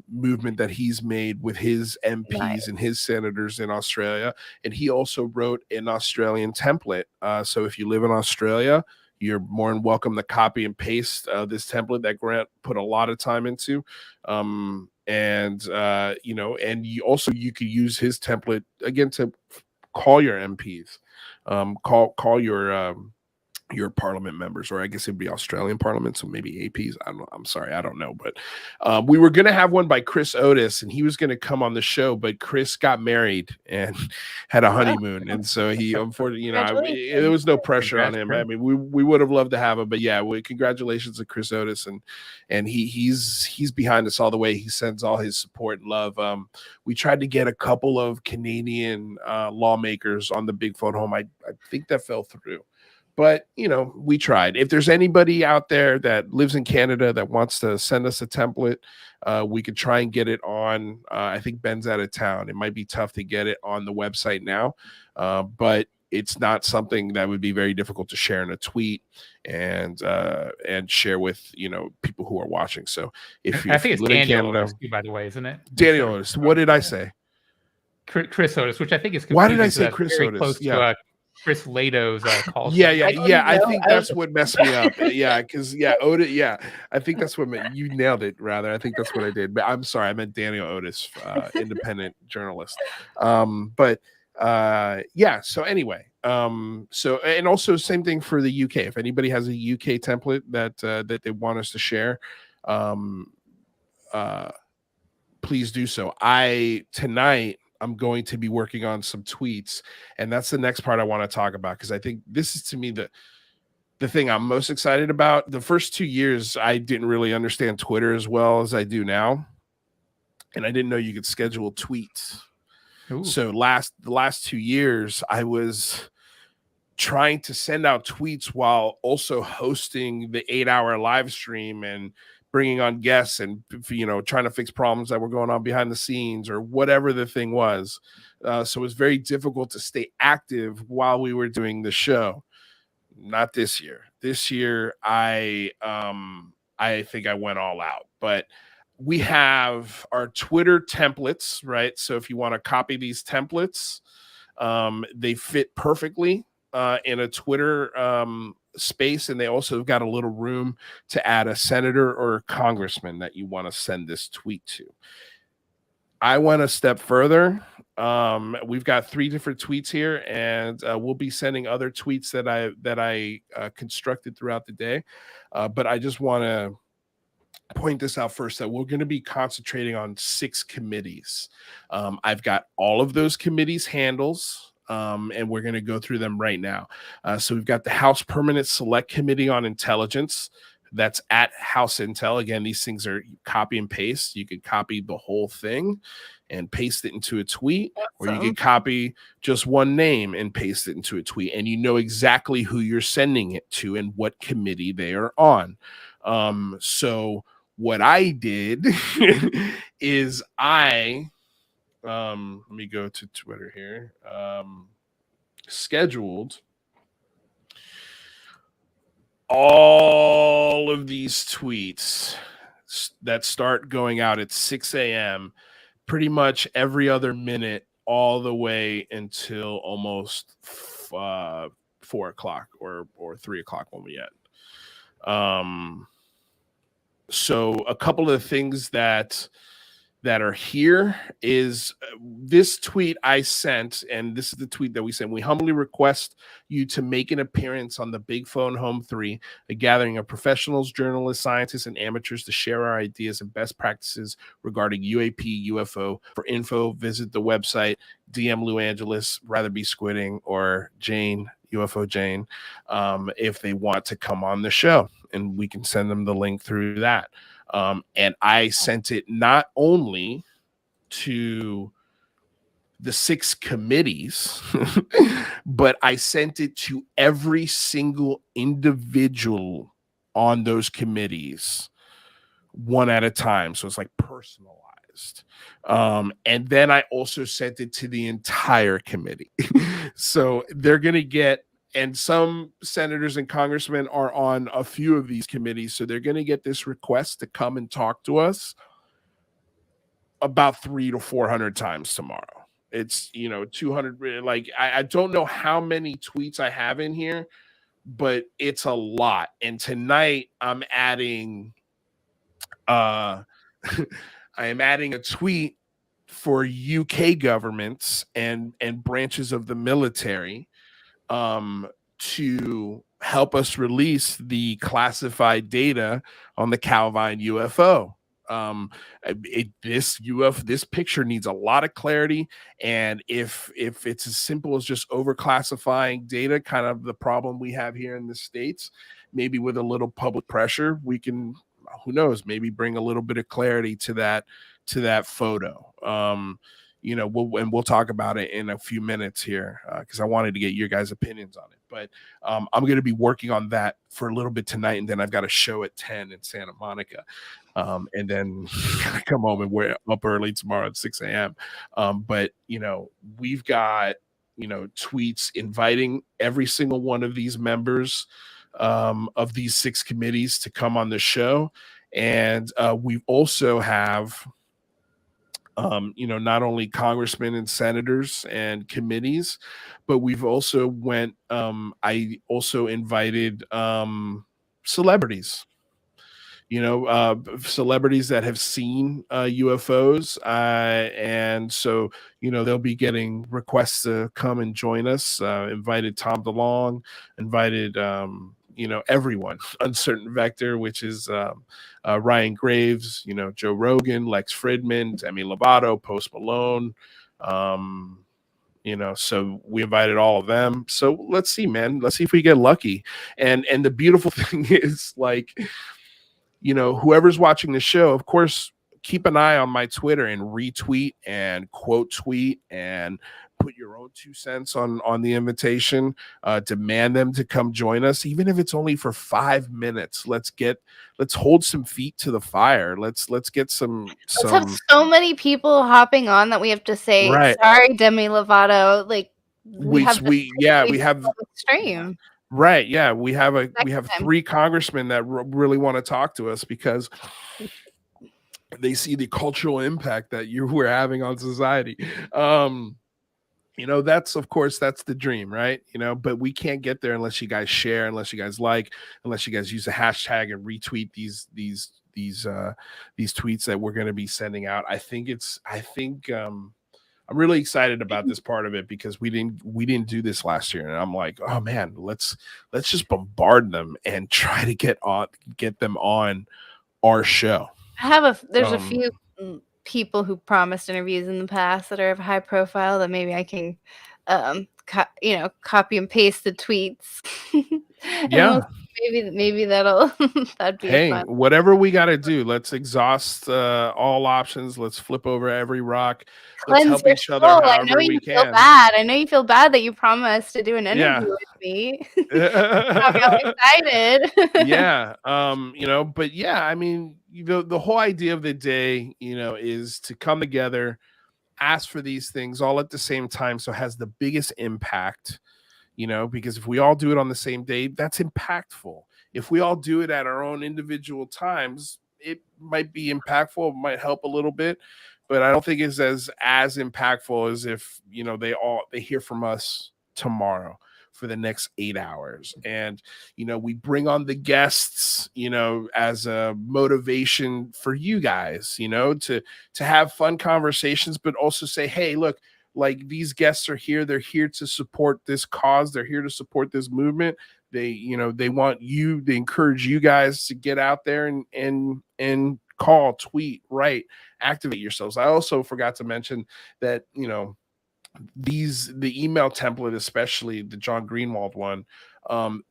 movement that he's made with his MPs and his senators in Australia. And he also wrote an Australian template. So if you live in Australia, you're more than welcome to copy and paste this template that Grant put a lot of time into. You know, and you could use his template again to call your MPs, call your parliament members, or I guess it'd be Australian Parliament, so maybe APs. I'm sorry, I don't know. But we were going to have one by Chris Otis, and he was going to come on the show, but Chris got married and had a honeymoon. And so he, unfortunately, you know, there was no pressure on him. I mean, we would have loved to have him, but yeah, congratulations to Chris Otis. And he's behind us all the way. He sends all his support and love. We tried to get a couple of Canadian lawmakers on the big phone home. I think that fell through. But, you know, we tried. If there's anybody out there that lives in Canada that wants to send us a template, we could try and get it on. I think Ben's out of town. It might be tough to get it on the website now. But it's not something that would be very difficult to share in a tweet and share with people who are watching. So if I think you it's live in Daniel Canada, Otis too, by the way, isn't it? Daniel Otis. What did I say? Chris Otis, which I think is why did I confusing, say that's Chris very Otis? close to Chris Lado's call Yeah, sign. I think that's what messed me up. Because Otis. Yeah, I think that's what you nailed it. Rather, I think that's what I did. But I'm sorry, I meant Daniel Otis, independent journalist. But So anyway, so and also same thing for the UK. If anybody has a UK template that they want us to share, please do so. Tonight I'm going to be working on some tweets, and that's the next part I want to talk about, because I think this is, to me, the thing I'm most excited about. The first 2 years, I didn't really understand Twitter as well as I do now, and I didn't know you could schedule tweets. Ooh. So the last 2 years, I was trying to send out tweets while also hosting the 8-hour live stream and bringing on guests and, trying to fix problems that were going on behind the scenes or whatever the thing was. So it was very difficult to stay active while we were doing the show. Not this year. This year, I think I went all out. But we have our Twitter templates, right? So if you want to copy these templates, they fit perfectly in a Twitter space, and they also have got a little room to add a senator or a congressman that you want to send this tweet to. I went a step further. We've got 3 different tweets here, and we'll be sending other tweets that I constructed throughout the day. But I just want to point this out first, that we're going to be concentrating on 6 committees. I've got all of those committees' handles. And we're going to go through them right now. So we've got the House Permanent Select Committee on Intelligence. That's at House Intel. Again, these things are copy and paste. You could copy the whole thing and paste it into a tweet, or you could copy just one name and paste it into a tweet, and you know exactly who you're sending it to and what committee they are on. So what I did is let me go to Twitter here. Scheduled all of these tweets that start going out at 6 a.m. pretty much every other minute, all the way until almost 4 o'clock or 3 o'clock when we end. So a couple of the things that are here is this tweet I sent, and this is the tweet that we sent. We humbly request you to make an appearance on the Big Phone Home 3, a gathering of professionals, journalists, scientists, and amateurs to share our ideas and best practices regarding UAP, UFO. For info, visit the website, DM Lou Angeles, Rather Be Squidding, or Jane, UFO Jane, if they want to come on the show, and we can send them the link through that. And I sent it not only to the 6 committees, but I sent it to every single individual on those committees one at a time. So it's like personalized. And then I also sent it to the entire committee. So they're going to get, and some senators and congressmen are on a few of these committees, so they're going to get this request to come and talk to us about 300 to 400 times tomorrow. It's 200. Like I don't know how many tweets I have in here, but it's a lot. And tonight I'm adding, I am adding a tweet for UK governments and branches of the military to help us release the classified data on the Calvine UFO. This picture needs a lot of clarity, and if it's as simple as just overclassifying data, kind of the problem we have here in the States, maybe with a little public pressure, we can, who knows, maybe bring a little bit of clarity to that photo. We'll talk about it in a few minutes here, because I wanted to get your guys' opinions on it. But I'm going to be working on that for a little bit tonight, and then I've got a show at 10 in Santa Monica, and then I come home and we're up early tomorrow at 6 a.m. But we've got tweets inviting every single one of these members of these 6 committees to come on the show. And we also have not only congressmen and senators and committees, but we've also I also invited celebrities, celebrities that have seen UFOs. And so, they'll be getting requests to come and join us. Invited Tom DeLonge, invited, everyone. Uncertain Vector, which is Ryan Graves, Joe Rogan, Lex Fridman, Demi Lovato, Post Malone. So we invited all of them. So let's see, man. Let's see if we get lucky. And the beautiful thing is, like, whoever's watching the show, of course, keep an eye on my Twitter and retweet and quote tweet and put your own 2 cents on the invitation. Demand them to come join us, even if it's only for 5 minutes. Let's hold some feet to the fire. Let's get some. Let's have so many people hopping on that we have to say, right, sorry, Demi Lovato. Like we have extreme. Right. Yeah. We have 3 congressmen that really want to talk to us because they see the cultural impact that we're having on society. That's the dream, right? But we can't get there unless you guys share, unless you guys like, unless you guys use the hashtag and retweet these tweets that we're going to be sending out. I'm really excited about this part of it because we didn't do this last year, and I'm like, oh man, let's just bombard them and try to get them on our show. There's a few people who promised interviews in the past that are of high profile that maybe I can copy and paste the tweets. Yeah. Maybe that'd be fun. Whatever we got to do, let's exhaust all options. Let's flip over every rock. Let's help each other however we can. I know you feel bad that you promised to do an interview with me. I'm excited. Yeah. But yeah, I mean, the whole idea of the day, is to come together, ask for these things all at the same time, so it has the biggest impact. Because if we all do it on the same day, that's impactful. If we all do it at our own individual times, it might be impactful, it might help a little bit, but I don't think it's as impactful as if, they hear from us tomorrow for the next 8 hours. And, we bring on the guests, as a motivation for you guys, to have fun conversations, but also say, hey, look, like, these guests are here. They're here to support this cause. They're here to support this movement. They encourage you guys to get out there and call, tweet, write, activate yourselves. I also forgot to mention that, the email template, especially the John Greenewald one,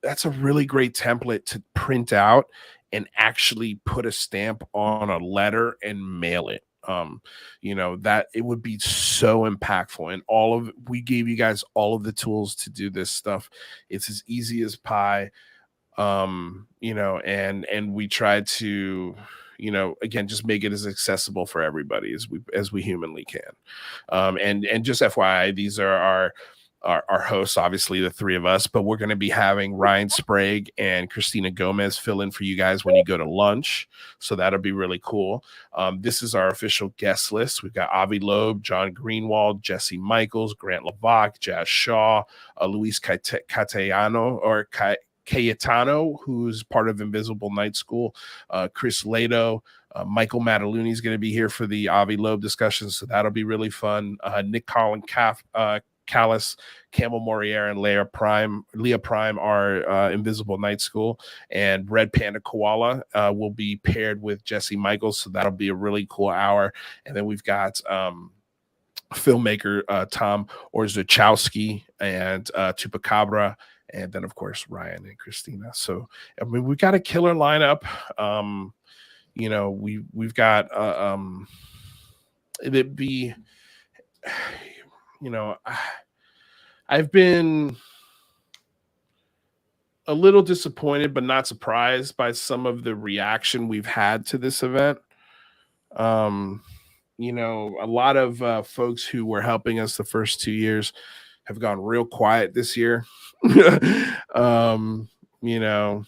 that's a really great template to print out and actually put a stamp on a letter and mail it. That it would be so impactful, and we gave you guys all of the tools to do this stuff. It's as easy as pie. And we tried to, again, just make it as accessible for everybody as we humanly can. And just FYI, these are our hosts, obviously the 3 of us, but we're going to be having Ryan Sprague and Christina Gomez fill in for you guys when you go to lunch. So that'll be really cool. This is our official guest list. We've got Avi Loeb, John Greenewald, Jesse Michaels, Grant Lavac, Jazz Shaw, Luis Cayetano, who's part of Invisible Night School, Chris Lato, Michael Mataluni is going to be here for the Avi Loeb discussion. So that'll be really fun. Nick Collin Callis, Campbell Morier, and Leah Prime are Invisible Night School, and Red Panda Koala will be paired with Jesse Michaels, so that'll be a really cool hour. And then we've got filmmaker Tom Orzechowski and Chupacabra, and then of course Ryan and Christina. So I mean, we've got a killer lineup. We've got it'd be, I've been a little disappointed, but not surprised by some of the reaction we've had to this event. A lot of folks who were helping us the first 2 years have gone real quiet this year. You know,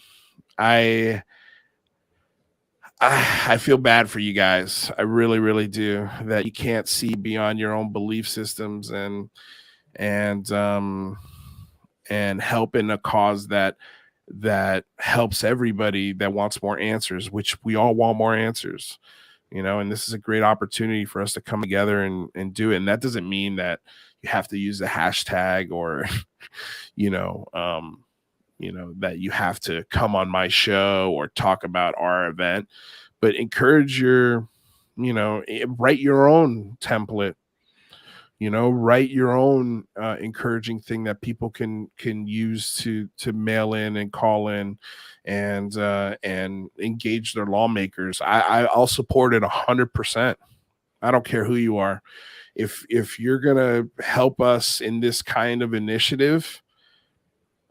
I feel bad for you guys. I really, really do, that you can't see beyond your own belief systems and help in a cause that helps everybody that wants more answers, which we all want more answers, you know, and this is a great opportunity for us to come together and do it. And that doesn't mean that you have to use the hashtag or, that you have to come on my show or talk about our event, but encourage your, write your own template, write your own encouraging thing that people can use to mail in and call in and engage their lawmakers. I'll support it 100%. I don't care who you are. If you're gonna help us in this kind of initiative,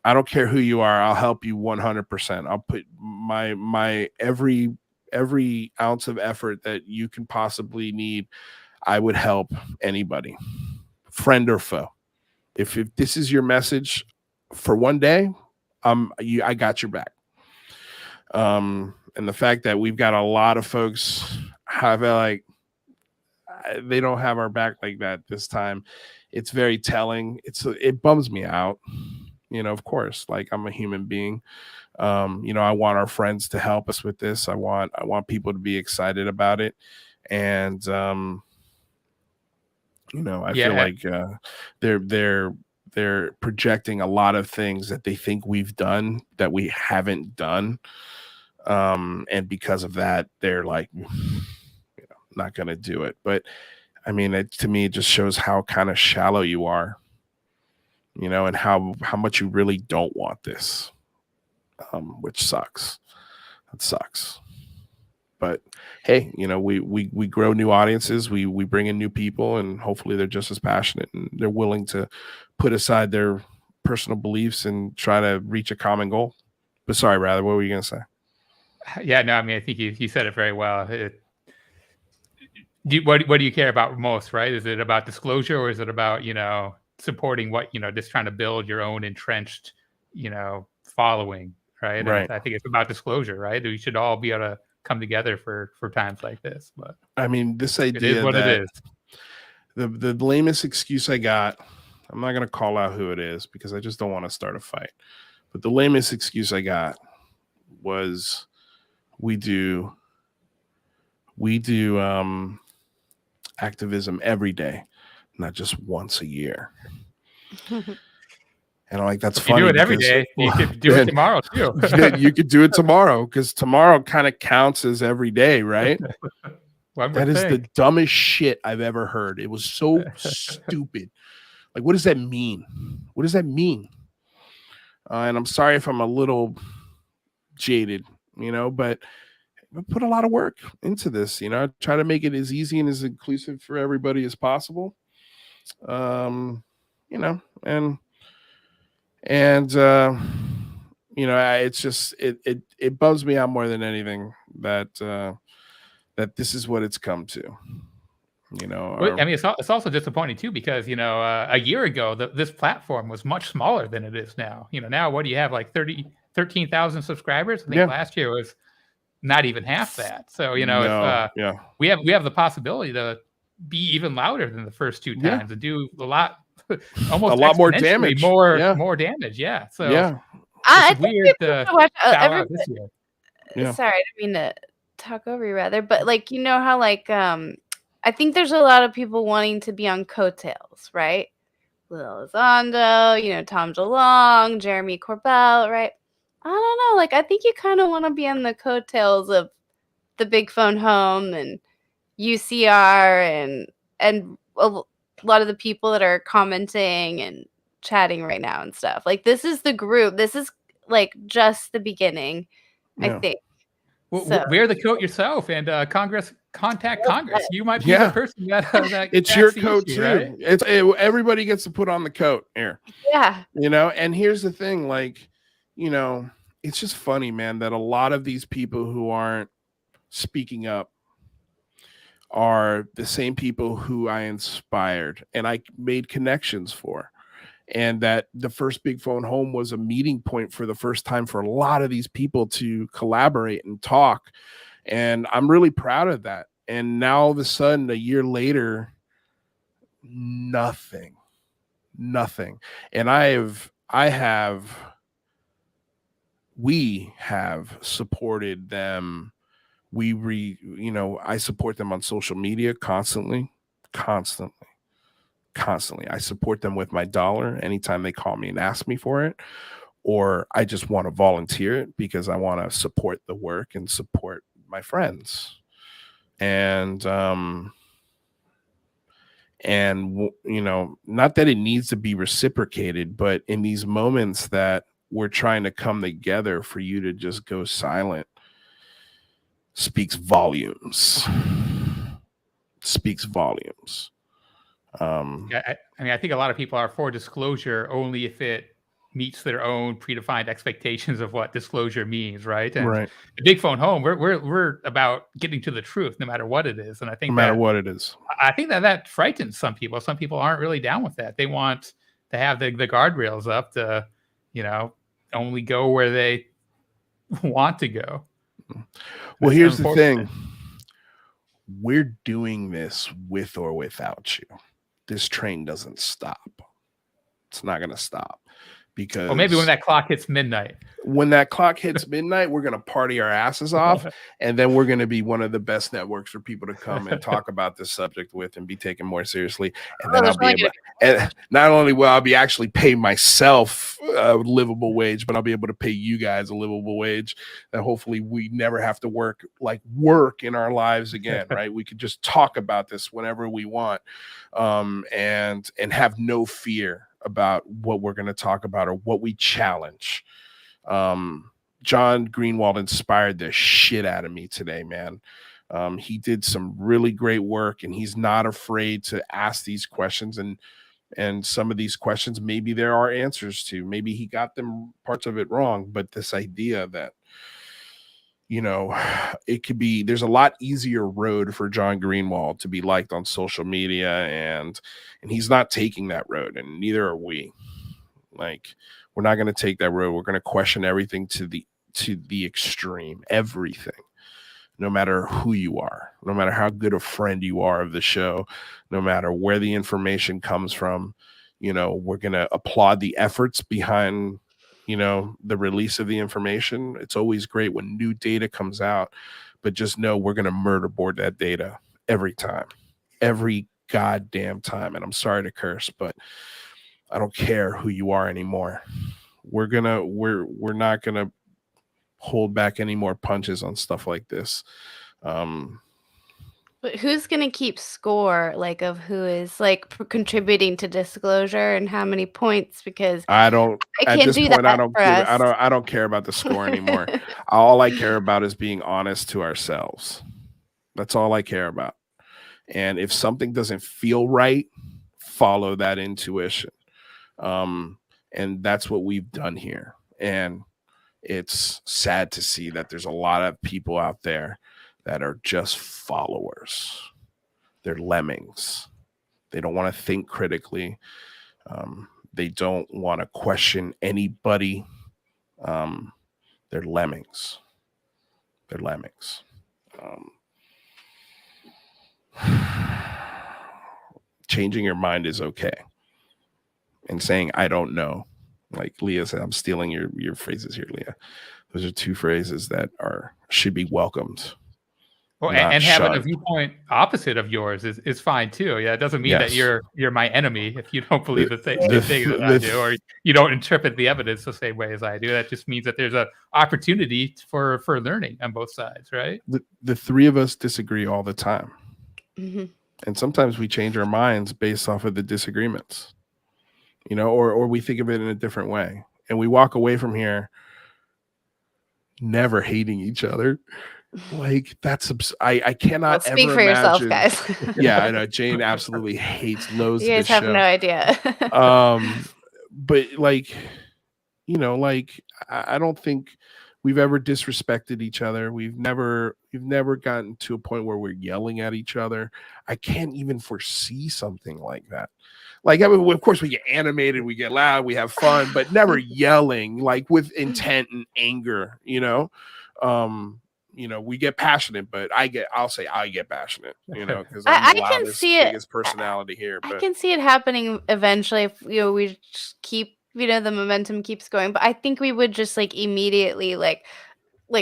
I don't care who you are. I'll help you 100%. I'll put my every ounce of effort that you can possibly need. I would help anybody, friend or foe. If this is your message for one day, I got your back. And the fact that we've got a lot of folks they don't have our back like that this time, it's very telling. It bums me out. Of course, like, I'm a human being. I want our friends to help us with this. I want people to be excited about it. And, I feel like they're projecting a lot of things that they think we've done that we haven't done. And because of that, they're like, not going to do it. But I mean, to me, it just shows how kind of shallow you are. And how much you really don't want this, which sucks. That sucks. But hey, we grow new audiences, we bring in new people, and hopefully they're just as passionate and they're willing to put aside their personal beliefs and try to reach a common goal. But sorry, Rather, what were you gonna say? Yeah, no, I mean, I think you said it very well. What do you care about most, right? Is it about disclosure, or is it about, supporting what, just trying to build your own entrenched, following, right? Right. And I think it's about disclosure, right? We should all be able to come together for times like this. But I mean, this idea it is what it is. The lamest excuse I got, I'm not going to call out who it is because I just don't want to start a fight. But the lamest excuse I got was we do activism every day, not just once a year. And I'm like, that's funny. You do it every day. You could do it tomorrow too. You could do it tomorrow, because tomorrow kind of counts as every day, right? That is the dumbest shit I've ever heard. It was so stupid. Like, what does that mean? What does that mean? And I'm sorry if I'm a little jaded, but I put a lot of work into this, try to make it as easy and as inclusive for everybody as possible. It's just, it bums me out more than anything that this is what it's come to. Well, I mean, it's also disappointing too, because a year ago this platform was much smaller than it is now. Now what do you have, like 13,000 subscribers? I think last year was not even half that. So we have the possibility to be even louder than the first two times and do a lot, almost a lot more damage, more damage. Yeah. So it's weird to watch out this year. Sorry, I didn't mean to talk over you, Rather, but like, how like I think there's a lot of people wanting to be on coattails, right? Elizondo, Tom DeLonge, Jeremy Corbell, right? I don't know. Like, I think you kind of want to be on the coattails of the Big Phone Home and UCR and a lot of the people that are commenting and chatting right now and stuff. Like, this is the group. This is like just the beginning, I think. Well, wear the coat yourself and contact Congress. You might be the person that it's your coat issue, too. Right? Everybody gets to put on the coat here. Yeah. And here's the thing, like, it's just funny, man, that a lot of these people who aren't speaking up are the same people who I inspired and I made connections for. and that the first Big Phone Home was a meeting point for the first time for a lot of these people to collaborate and talk. And I'm really proud of that. And now all of a sudden, a year later, nothing. And we have supported them. I support them on social media constantly. I support them with my dollar anytime they call me and ask me for it, or I just want to volunteer it because I want to support the work and support my friends. And not that it needs to be reciprocated, but in these moments that we're trying to come together, for you to just go silent speaks volumes. I mean, I think a lot of people are for disclosure only if it meets their own predefined expectations of what disclosure means, right? And right. The Big Phone Home, we're about getting to the truth, no matter what it is. And I think no matter what it is, I think that frightens some people. Some people aren't really down with that. They want to have the guardrails up to, only go where they want to go. Well, here's the thing. We're doing this with or without you. This train doesn't stop. It's not going to stop, because maybe when that clock hits midnight. When that clock hits midnight, we're going to party our asses off, and then we're going to be one of the best networks for people to come and talk about this subject with and be taken more seriously. And then I'll be able, and not only will I be actually pay myself a livable wage, but I'll be able to pay you guys a livable wage that hopefully we never have to work in our lives again, right? We could just talk about this whenever we want, and have no fear about what we're going to talk about or what we challenge. John Greenewald inspired the shit out of me today, man. He did some really great work, and he's not afraid to ask these questions, and some of these questions maybe there are answers to. Maybe he got them parts of it wrong, but this idea that it could be, there's a lot easier road for John Greenewald to be liked on social media, and he's not taking that road, and neither are we. We're not going to take that road. We're going to question everything to the extreme, everything, no matter who you are, no matter how good a friend you are of the show, no matter where the information comes from. We're going to applaud the efforts behind the release of the information. It's always great when new data comes out, but just know we're going to murderboard that data every goddamn time. And I'm sorry to curse, but I don't care who you are anymore. We're not gonna hold back any more punches on stuff like this. But who's gonna keep score, of who is contributing to disclosure and how many points? Because I don't. I at this do point, that I don't care about the score anymore. All I care about is being honest to ourselves. That's all I care about. And if something doesn't feel right, follow that intuition. And that's what we've done here. And it's sad to see that there's a lot of people out there that are just followers. They're lemmings. They don't want to think critically. They don't want to question anybody. They're lemmings. Changing your mind is okay. And saying, I don't know. Like Leah said, I'm stealing your phrases here, Leah. Those are two phrases that should be welcomed. Well, and having a viewpoint opposite of yours is fine too. Yeah, it doesn't mean that you're my enemy if you don't believe the same thing that I do, or you don't interpret the evidence the same way as I do. That just means that there's an opportunity for learning on both sides, right? The three of us disagree all the time. Mm-hmm. And sometimes we change our minds based off of the disagreements. Or we think of it in a different way, and we walk away from here never hating each other. That's I cannot speak ever for imagine. Yourself, guys. Yeah, I know Jane absolutely hates loads. You guys have show. No idea. But I don't think we've ever disrespected each other. We've never gotten to a point where we're yelling at each other. I can't even foresee something like that. Like, I mean, of course, we get animated, we get loud, we have fun, but never yelling, like with intent and anger, you know. We get passionate, but I'll say I get passionate, you know, because I'm the can loudest, see it. biggest personality here. I But can see it happening eventually if we just keep, the momentum keeps going. But I think we would just like immediately like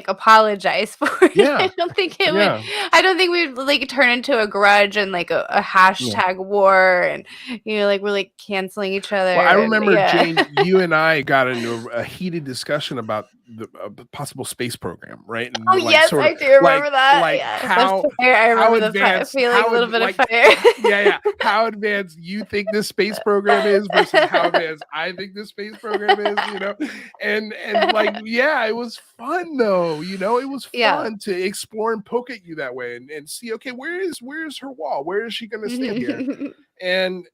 apologize for it. Yeah. I don't think it Yeah. would. I don't think we'd like turn into a grudge and like a hashtag war, and like we're like canceling each other. Well, I remember, and, Jane, you and I got into a heated discussion about the possible space program, right? And oh yes, I do remember that. Like yeah. how I remember the advanced, feeling a little bit of fire. yeah, how advanced you think this space program is versus how advanced I think this space program is, you know, and like, yeah, it was fun though, you know, it was fun to explore and poke at you that way and see, okay, where is her wall? Where is she going to stand here? And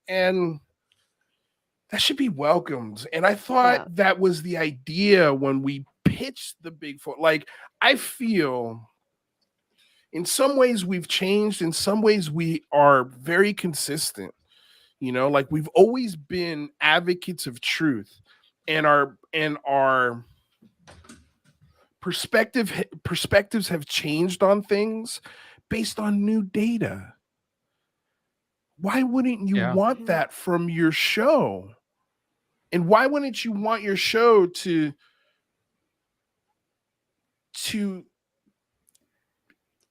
that should be welcomed. And I thought that was the idea when we pitched the Bigfoot. Like, I feel in some ways we've changed. In some ways we are very consistent. You know, like we've always been advocates of truth, and our perspectives have changed on things based on new data. Why wouldn't you want that from your show? And why wouldn't you want your show to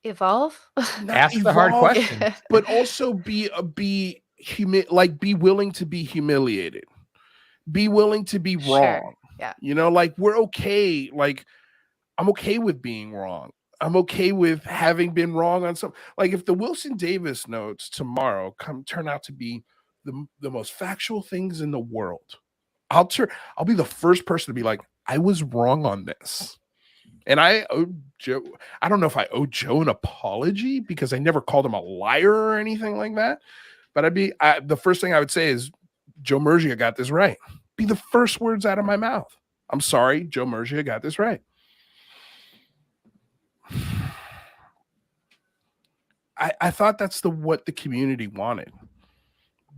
evolve? Ask the hard question, but also be willing to be humiliated, be willing to be wrong. Sure. Yeah. You know, like we're okay. Like I'm okay with being wrong. I'm okay with having been wrong on some. Like if the Wilson Davis notes tomorrow turn out to be the most factual things in the world, I'll be the first person to be like, I was wrong on this. And I owe Joe, I don't know if I owe Joe an apology because I never called him a liar or anything like that. But the first thing I would say is, Joe Murgia got this right. Be the first words out of my mouth. I'm sorry, Joe Murgia got this right. I thought that's what the community wanted.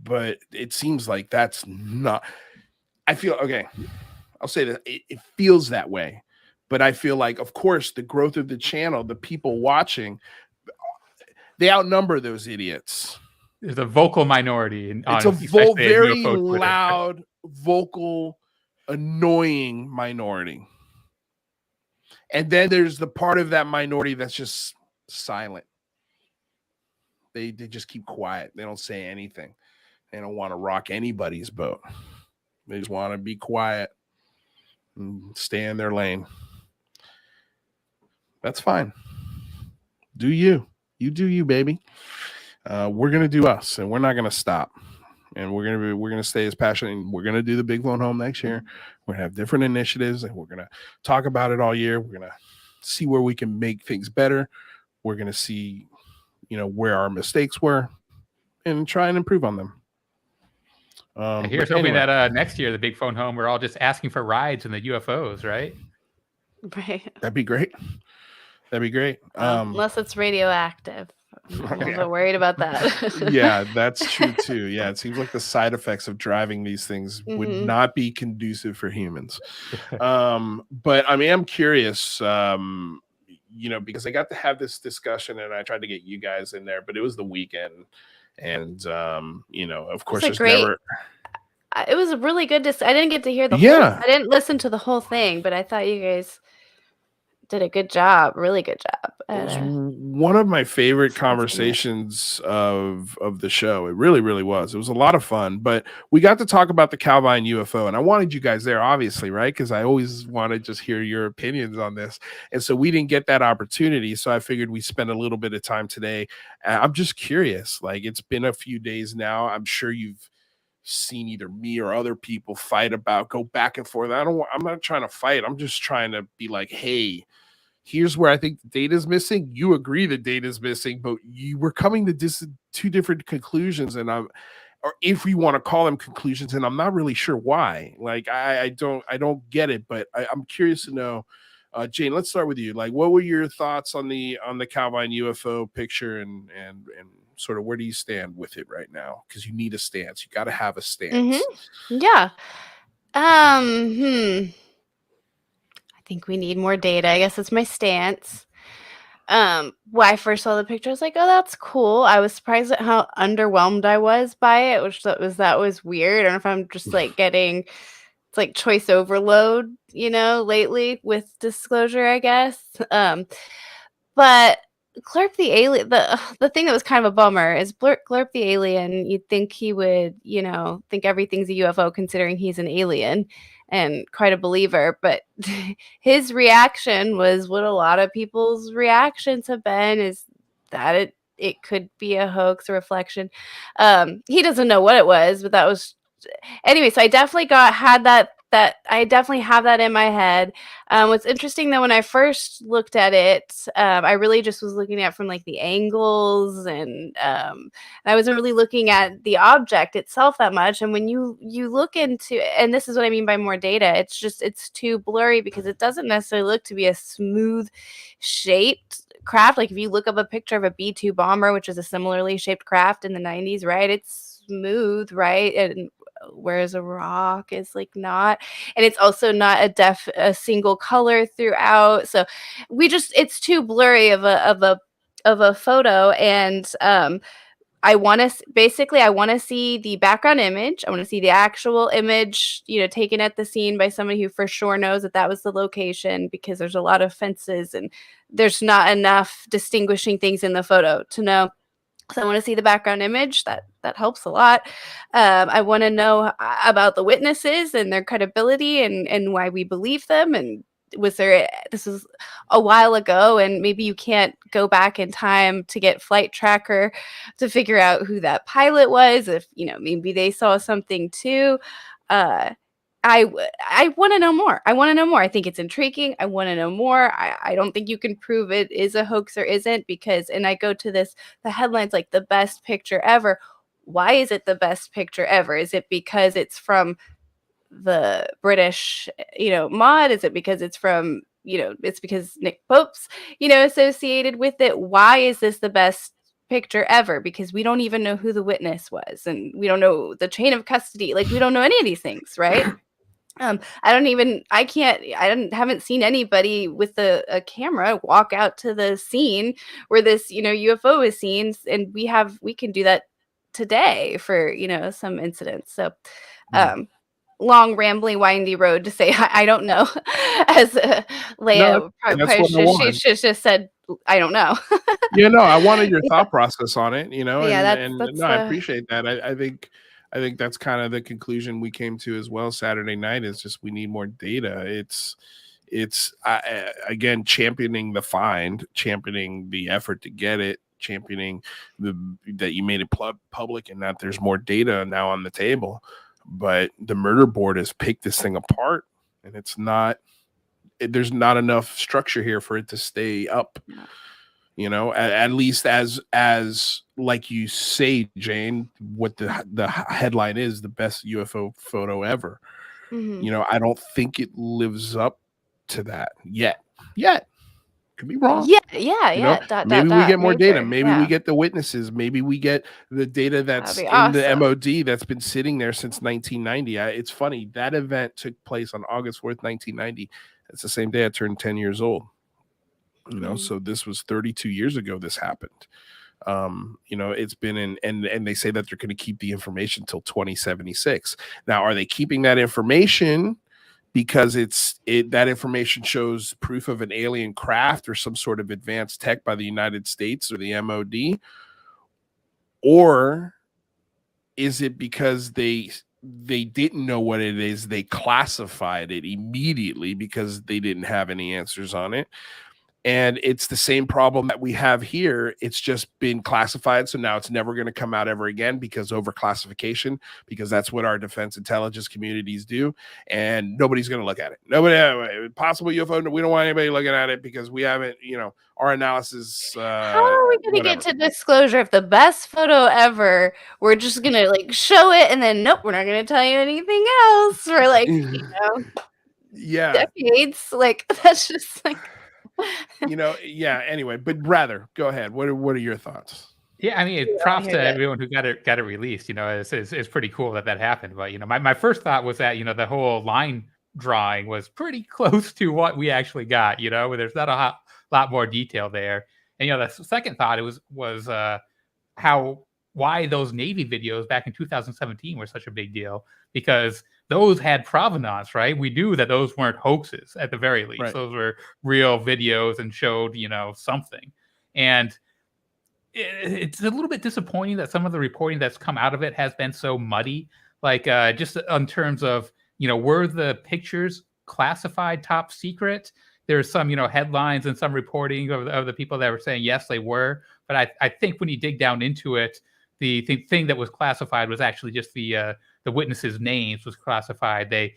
But it seems like that's not. I feel, okay, I'll say that it feels that way. But I feel like, of course, the growth of the channel, the people watching, they outnumber those idiots. There's a vocal minority. It's a very loud, vocal, annoying minority. And then there's the part of that minority that's just silent. They just keep quiet. They don't say anything. They don't want to rock anybody's boat. They just want to be quiet and stay in their lane. That's fine. Do you. You do you, baby. We're going to do us, and we're not going to stop. And we're going to stay as passionate, and we're going to do the Big Flown Home next year. We're going to have different initiatives, and we're going to talk about it all year. We're going to see where we can make things better. We're going to see, where our mistakes were and try and improve on them. Here's hoping that next year, the Big Phone Home, we're all just asking for rides in the UFOs, right? Right. That'd be great. That'd be great. Unless it's radioactive. I'm a little bit worried about that. Yeah, that's true too. Yeah, it seems like the side effects of driving these things would not be conducive for humans. But I mean, I'm curious, because I got to have this discussion and I tried to get you guys in there, but it was the weekend. And, of course, it was a really good I didn't get to hear the whole. I didn't listen to the whole thing, but I thought you guys did a good job, really good job. It was one of my favorite conversations of the show. It really, really was. It was a lot of fun, but we got to talk about the Calvine UFO, and I wanted you guys there, obviously, right? Because I always want to just hear your opinions on this. And so we didn't get that opportunity. So I figured we spend a little bit of time today. I'm just curious. Like, it's been a few days now. I'm sure you've seen either me or other people go back and forth. I'm not trying to fight. I'm just trying to be like, hey, here's where I think the data is missing. You agree the data is missing, but you were coming to two different conclusions, or if we want to call them conclusions, and I'm not really sure why. Like, I don't get it, but I'm curious to know. Jane, let's start with you. Like, what were your thoughts on the Calvine UFO picture and sort of where do you stand with it right now? Because you need a stance. You got to have a stance. Yeah. I think we need more data. I guess that's my stance. When I first saw the picture, I was like, oh, that's cool. I was surprised at how underwhelmed I was by it, which that was weird. I don't know if I'm just like getting, it's like choice overload, lately with disclosure, I guess. But Glurp the alien, the thing that was kind of a bummer is Glurp the alien, you'd think he would, think everything's a UFO considering he's an alien and quite a believer, but his reaction was what a lot of people's reactions have been, is that it could be a hoax, a reflection. He doesn't know what it was, but that was anyway. So I definitely had that I definitely have that in my head. What's interesting though, when I first looked at it, I really just was looking at from like the angles, and I wasn't really looking at the object itself that much. And when you look into, and this is what I mean by more data, it's too blurry because it doesn't necessarily look to be a smooth shaped craft. Like if you look up a picture of a B-2 bomber, which is a similarly shaped craft in the 90s, right? It's smooth, right? And whereas a rock is like not, and it's also not a single color throughout. So it's too blurry of a photo. And I want to see the background image. I want to see the actual image, taken at the scene by somebody who for sure knows that was the location, because there's a lot of fences and there's not enough distinguishing things in the photo to know. So I want to see the background image. That helps a lot. I want to know about the witnesses and their credibility and why we believe them. And this was a while ago, and maybe you can't go back in time to get Flight Tracker to figure out who that pilot was. If, maybe they saw something too. I want to know more. I think it's intriguing. I want to know more. I don't think you can prove it is a hoax or isn't, and I go to the headlines like the best picture ever. Why is it the best picture ever? Is it because it's from the British, mod? Is it because it's from, it's because Nick Pope's, associated with it? Why is this the best picture ever? Because we don't even know who the witness was, and we don't know the chain of custody. Like, we don't know any of these things, right? Haven't seen anybody with a camera walk out to the scene where this, UFO is seen, and we can do that today for, some incidents. So, long, rambling, windy road to say I don't know. As Leia, she just said, I don't know. I wanted your thought process on it, Yeah, I appreciate that. I think that's kind of the conclusion we came to as well Saturday night, is just we need more data. It's again, championing the find, championing the effort to get it, championing that you made it public and that there's more data now on the table. But the murder board has picked this thing apart, and there's not enough structure here for it to stay up. At least as like you say, Jane, what the headline is, the best UFO photo ever. I don't think it lives up to that yet. Could be wrong. Maybe we get more data. Maybe we get the witnesses. Maybe we get the data that's in the MOD that's been sitting there since 1990. It's funny, that event took place on August 4th, 1990. It's the same day I turned 10 years old. So this was 32 years ago this happened. It's been and they say that they're going to keep the information till 2076. Now, are they keeping that information because that information shows proof of an alien craft or some sort of advanced tech by the United States or the MOD? Or is it because they didn't know what it is, they classified it immediately because they didn't have any answers on it? And it's the same problem that we have here. It's just been classified. So now it's never going to come out ever again because overclassification, because that's what our defense intelligence communities do. And nobody's going to look at it. Nobody, possible UFO. We don't want anybody looking at it because we haven't, our analysis. How are we going to get to disclosure if the best photo ever, we're just going to show it and then, nope, we're not going to tell you anything else for decades. That's just anyway, but rather go ahead. What are your thoughts? Yeah, I mean, props to everyone who got it released. You know, it's pretty cool that happened. But you know, my first thought was that, you know, the whole line drawing was pretty close to what we actually got. You know, where there's not a lot more detail there. And you know, the second thought was why those Navy videos back in 2017 were such a big deal, because those had provenance, right? We knew that those weren't hoaxes at the very least. Right. Those were real videos and showed, you know, something. And it's a little bit disappointing that some of the reporting that's come out of it has been so muddy. Like just in terms of, you know, were the pictures classified top secret? There's some, you know, headlines and some reporting of the people that were saying yes, they were. But I think when you dig down into it, the thing that was classified was actually just the witnesses' names was classified. They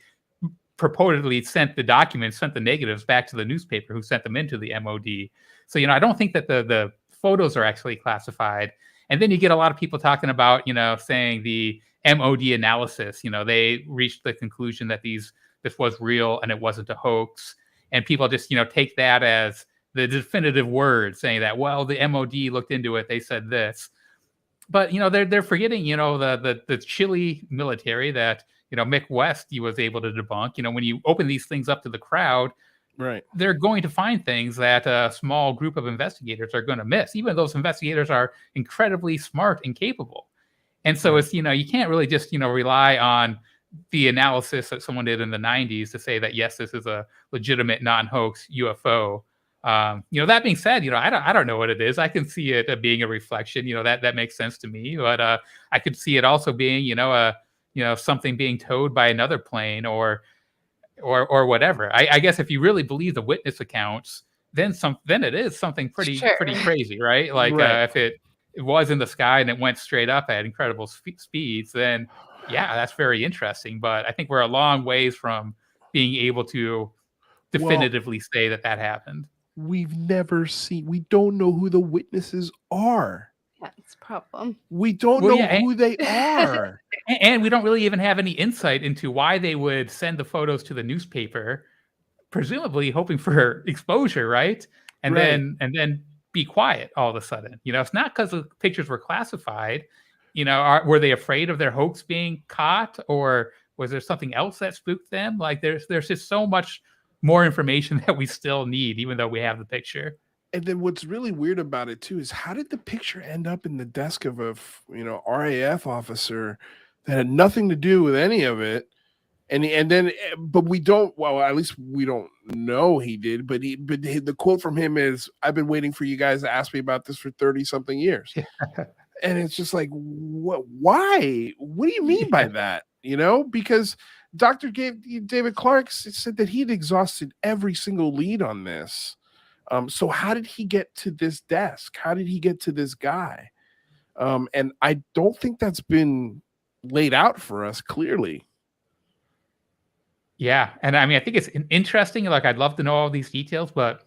purportedly sent the negatives back to the newspaper who sent them into the MOD. So, you know, I don't think that the photos are actually classified. And then you get a lot of people talking about, you know, saying the MOD analysis, you know, they reached the conclusion that this was real and it wasn't a hoax. And people just, you know, take that as the definitive word, saying that, well, the MOD looked into it, they said this. But, you know, they're forgetting, you know, the Chile military that, you know, Mick West, he was able to debunk. You know, when you open these things up to the crowd, right, they're going to find things that a small group of investigators are going to miss, even though those investigators are incredibly smart and capable. And so it's, you know, you can't really just, you know, rely on the analysis that someone did in the 90s to say that, yes, this is a legitimate non-hoax UFO. You know, that being said, you know, I don't know what it is. I can see it being a reflection, you know, that makes sense to me, but I could see it also being, you know, something being towed by another plane or whatever. I guess if you really believe the witness accounts, then it is something pretty crazy, right? Like right. if it was in the sky and it went straight up at incredible speeds, then yeah, that's very interesting. But I think we're a long ways from being able to definitively say that happened. We don't know who the witnesses are. That's a problem. We don't know who they are. And we don't really even have any insight into why they would send the photos to the newspaper, presumably hoping for exposure, right? And then be quiet all of a sudden. You know, it's not because the pictures were classified. You know, were they afraid of their hoax being caught, or was there something else that spooked them? Like there's just so much more information that we still need, even though we have the picture. And then what's really weird about it too is, how did the picture end up in the desk of a, you know, RAF officer that had nothing to do with any of it? But we don't, well, at least we don't know he did, but the quote from him is, "I've been waiting for you guys to ask me about this for 30 something years." And it's just like, why? What do you mean by that? You know, because Dr. David Clark said that he'd exhausted every single lead on this. So how did he get to this desk? How did he get to this guy? And I don't think that's been laid out for us clearly. Yeah. And I mean, I think it's interesting. Like, I'd love to know all these details, but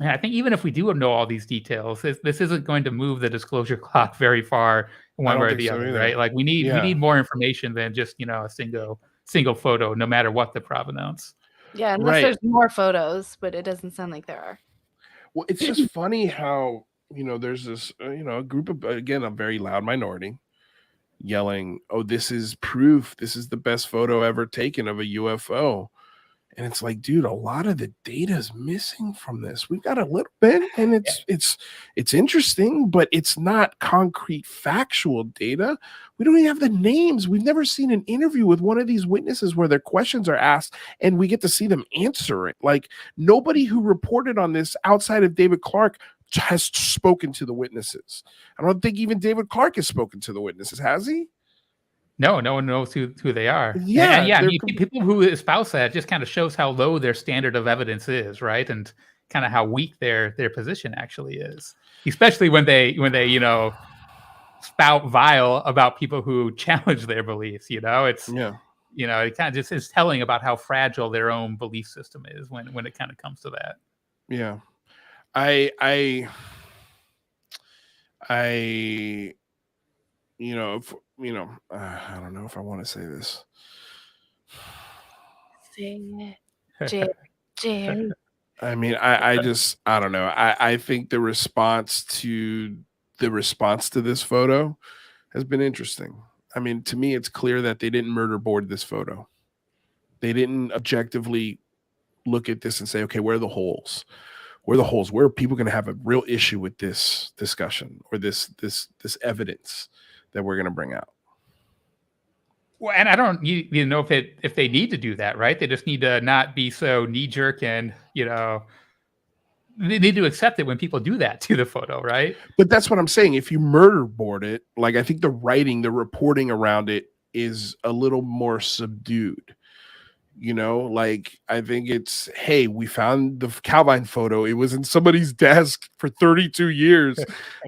I think even if we do know all these details, this isn't going to move the disclosure clock very far one way or the other, right? Like we need more information than just, you know, a single photo, no matter what the provenance. Yeah, unless there's more photos, but it doesn't sound like there are. Well, it's just funny how, you know, there's this, you know, a group of, again, a very loud minority yelling, "Oh, this is proof. This is the best photo ever taken of a UFO." And it's like, dude, a lot of the data is missing from this. We've got a little bit, and it's interesting, but it's not concrete, factual data. We don't even have the names. We've never seen an interview with one of these witnesses where their questions are asked and we get to see them answer it. Like, nobody who reported on this outside of David Clark has spoken to the witnesses. I don't think even David Clark has spoken to the witnesses, has he? No one knows who they are. Yeah, I mean, people who espouse that just kind of shows how low their standard of evidence is, right? And kind of how weak their position actually is, especially when they you know, spout vile about people who challenge their beliefs. You know, you know, it kind of just is telling about how fragile their own belief system is when it kind of comes to that. Yeah, I you know, if, you know, I don't know if I want to say this. Say it, Jerry. I mean, I don't know. I think the response to the response to this photo has been interesting. I mean, to me, it's clear that they didn't murder board this photo. They didn't objectively look at this and say, okay, where are the holes? Where are the holes? Where are people going to have a real issue with this discussion or this evidence that we're going to bring out? Well, and I don't you know if they need to do that, right? They just need to not be so knee jerk and, you know, they need to accept it when people do that to the photo, right? But that's what I'm saying. If you murder board it, like, I think the writing, the reporting around it is a little more subdued. You know, like, I think it's, hey, we found the Calvine photo. It was in somebody's desk for 32 years.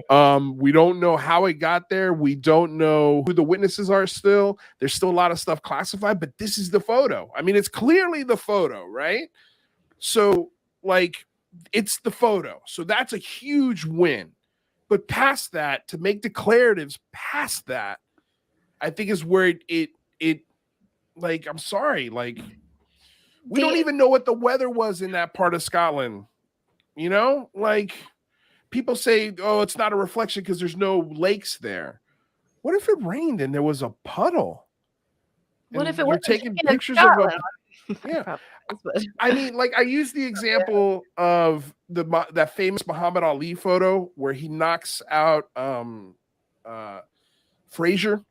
We don't know how it got there. We don't know who the witnesses are still. There's still a lot of stuff classified, but this is the photo. I mean, it's clearly the photo, right? So, like, it's the photo. So that's a huge win. But past that, to make declaratives past that, I think is where it like, I'm sorry, like, we don't even know what the weather was in that part of Scotland. You know, like, people say, oh, it's not a reflection because there's no lakes there. What if it rained and there was a puddle? What if it was taking pictures of a yeah? I mean, like, I use the example of that famous Muhammad Ali photo where he knocks out Frazier.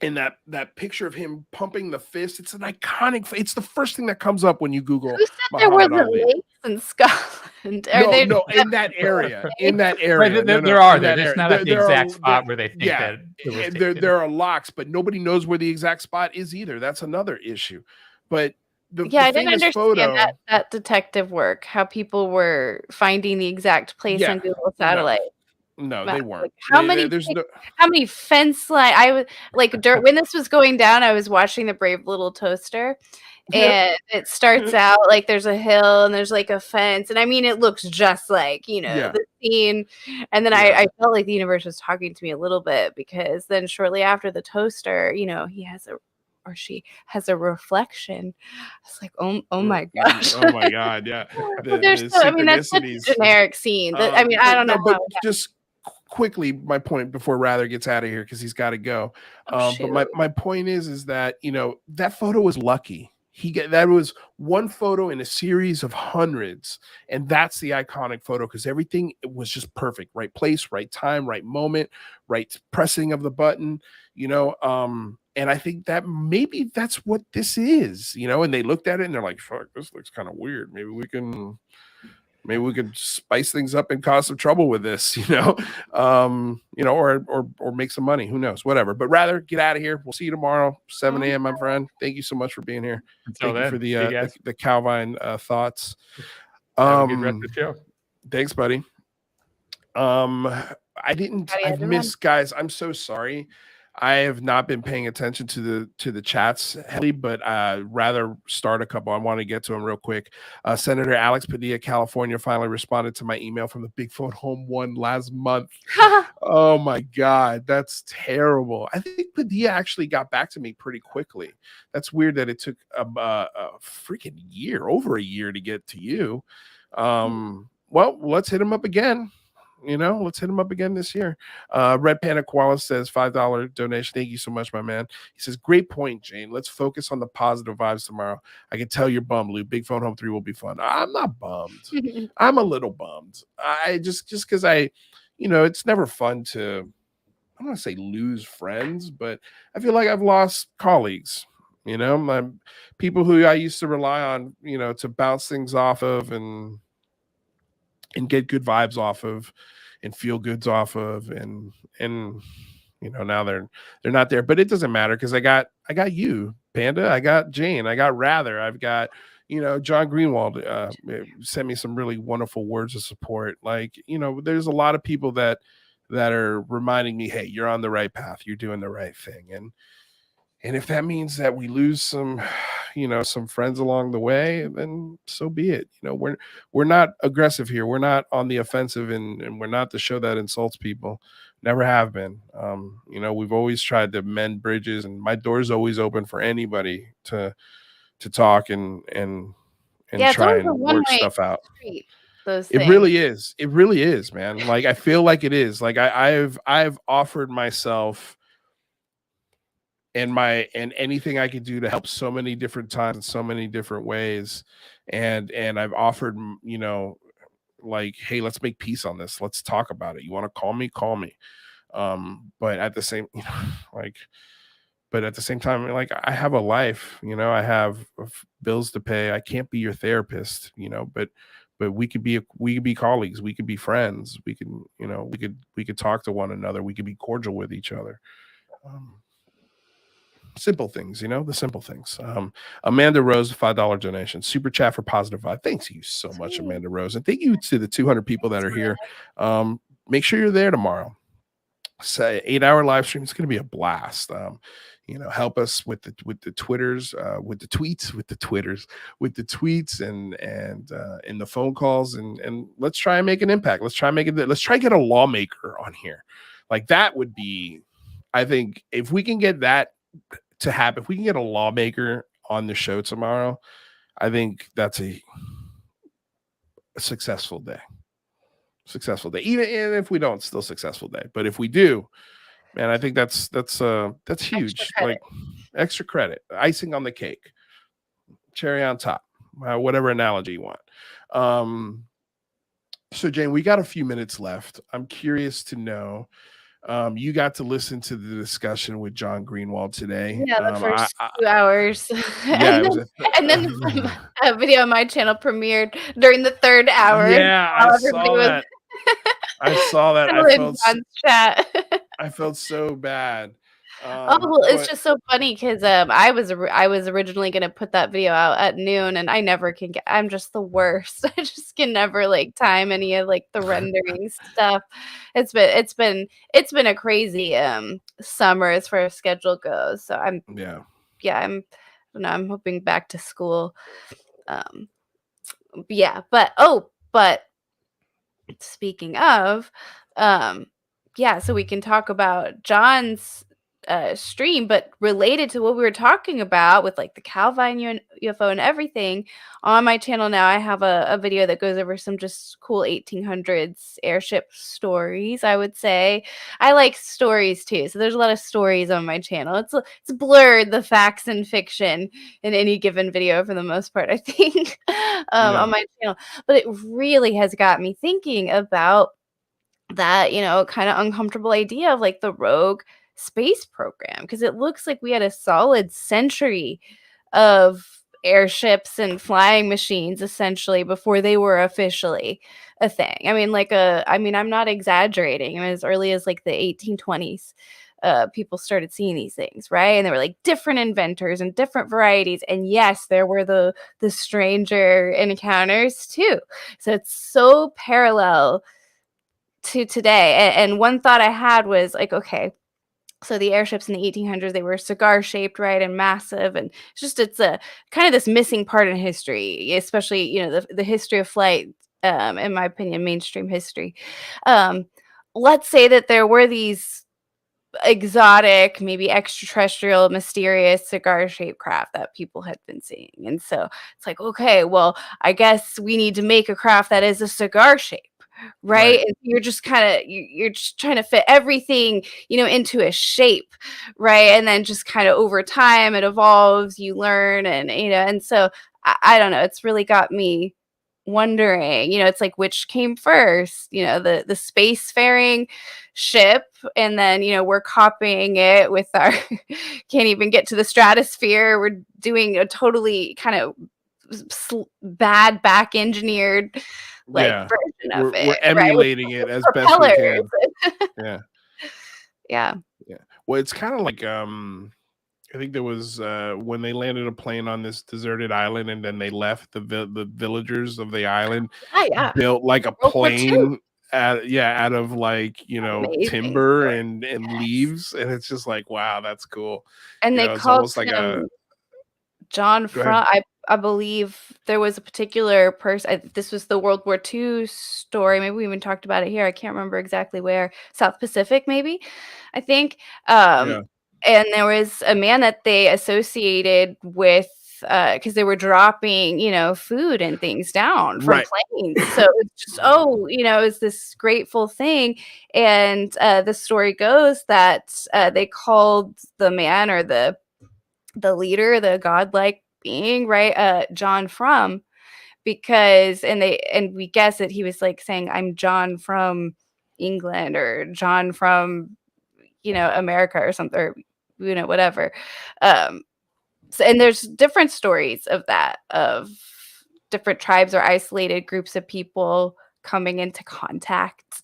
And that picture of him pumping the fist, it's an iconic. It's the first thing that comes up when you Google. Who said there wasn't lakes in Scotland? No, in that area. In that area. Right, there are. It's not at the exact spot where they think that. There are locks, but nobody knows where the exact spot is either. That's another issue. But I didn't understand that detective work. How people were finding the exact place on Google Satellite. No, they weren't. Like, how many fence line? I was like, when this was going down, I was watching The Brave Little Toaster, and it starts out like there's a hill and there's like a fence, and I mean, it looks just like, you know, the scene. And then I felt like the universe was talking to me a little bit, because then shortly after the toaster, you know, he has she has a reflection. It's like, oh my gosh. Oh my God, yeah. I mean, that's such a generic scene. I mean, I don't know. But just quickly, my point before Rather gets out of here, because he's got to go. But my point is that, you know, that photo was lucky. That was one photo in a series of hundreds, and that's the iconic photo because everything was just perfect. Right place, right time, right moment, right pressing of the button, you know. And I think that maybe that's what this is, you know. And they looked at it and they're like, fuck, this looks kind of weird. Maybe we could spice things up and cause some trouble with this, you know, or make some money. Who knows? Whatever. But Rather, get out of here. We'll see you tomorrow, 7 a.m., my friend. Thank you so much for being here. Thank you for the Calvine thoughts. Have a good rest of the show. Thanks, buddy. I've missed, guys. I'm so sorry. I have not been paying attention to the chats heavily, but rather start a couple. I want to get to them real quick. Senator Alex Padilla, California, finally responded to my email from the Big Phone Home one last month. Oh my God, that's terrible. I think Padilla actually got back to me pretty quickly. That's weird that it took a freaking year, over a year, to get to you. Well, let's hit him up again. You know, let's hit him up again this year. Red Panda Koala says $5 donation. Thank you so much, my man. He says, great point, Jane. Let's focus on the positive vibes tomorrow. I can tell you're bummed, Lou. Big Phone Home 3 will be fun. I'm not bummed. I'm a little bummed. I just because it's never fun to, I don't want to say lose friends, but I feel like I've lost colleagues. You know, my people who I used to rely on, you know, to bounce things off of and get good vibes off of and feel goods off of, and you know, now they're not there, but it doesn't matter because I got you, Panda, I got Jane, I got Rather, I've got, you know, John Greenewald sent me some really wonderful words of support. Like, you know, there's a lot of people that are reminding me, hey, you're on the right path, you're doing the right thing. And if that means that we lose some, you know, some friends along the way, then so be it. You know, we're not aggressive here. We're not on the offensive, and we're not the show that insults people. Never have been. You know, we've always tried to mend bridges, and my door's always open for anybody to talk and try and work stuff out. those It things. really is. It really is, man. Like, I feel like it is. Like, I've offered myself and anything I could do to help so many different times in so many different ways. And I've offered, like, hey, let's make peace on this. Let's talk about it. You want to call me? Call me. But at the same, but at the same time, like, I have a life, I have bills to pay. I can't be your therapist, but we could be colleagues. We could be friends. We can, we could talk to one another. We could be cordial with each other. Simple things, the simple things. Amanda Rose, $5 donation, super chat for positive vibe. Thanks you so much, Amanda Rose, and thank you to the 200 people that are here. Make sure you're there tomorrow. Say 8-hour live stream. It's going to be a blast. Help us with the Twitters, with the tweets, and the phone calls, and let's try and make an impact. Let's try and get a lawmaker on here. Like, that would be, I think, if we can get that to happen, if we can get a lawmaker on the show tomorrow, I think that's a successful day. Even if we don't, still successful day. But if we do, man, I think that's huge. Like, extra credit, icing on the cake, cherry on top, whatever analogy you want. So Jane, we got a few minutes left. I'm curious to know, you got to listen to the discussion with John Greenewald today. Yeah, the first 2 hours. Yeah, and then a video on my channel premiered during the 3rd hour. Yeah, I saw that. I saw that. I felt so bad. It's just so funny because I was originally going to put that video out at noon, and I never can get. I'm just the worst. I just can never time any of the rendering stuff. It's been a crazy summer as far as schedule goes. So I'm hoping back to school. But speaking of, so we can talk about John's stream, but related to what we were talking about with the Calvine UFO and everything. On my channel now, I have a video that goes over some just cool 1800s airship stories. I would say I like stories too, so there's a lot of stories on my channel. It's blurred, the facts and fiction in any given video for the most part, I think. On my channel, but it really has got me thinking about that kind of uncomfortable idea of the rogue space program, because it looks like we had a solid century of airships and flying machines essentially before they were officially a thing. I mean, I'm not exaggerating. I mean, as early as the 1820s, people started seeing these things, right? And there were different inventors and different varieties. And yes, there were the stranger encounters too. So it's so parallel to today. And one thought I had was okay, so the airships in the 1800s, they were cigar shaped, right, and massive, and it's a kind of this missing part in history, especially the history of flight. In my opinion, mainstream history. Let's say that there were these exotic, maybe extraterrestrial, mysterious cigar shaped craft that people had been seeing, and so it's okay, well, I guess we need to make a craft that is a cigar shape. Right. And you're just you're just trying to fit everything, into a shape. Right. And then just kind of over time, it evolves, you learn, and so I don't know. It's really got me wondering, it's which came first, the spacefaring ship, and then, we're copying it with our can't even get to the stratosphere. We're doing a totally kind of bad back engineered version of it. We're emulating it as best we can. Yeah. Well, it's kind of like I think there was when they landed a plane on this deserted island, and then they left, the villagers of the island built a plane out of Amazing. timber and leaves, and it's just wow, that's cool. And they called him John Front. I believe there was a particular person. This was the World War II story. Maybe we even talked about it here. I can't remember exactly where. South Pacific, maybe. I think. And there was a man that they associated with because they were dropping, food and things down from Right. planes. So it's just, it's this grateful thing. And the story goes that they called the man or the leader, the godlike being, right, John from, because and we guess that he was like saying, I'm John from England or John from America or something, or whatever. So, and there's different stories of that, of different tribes or isolated groups of people coming into contact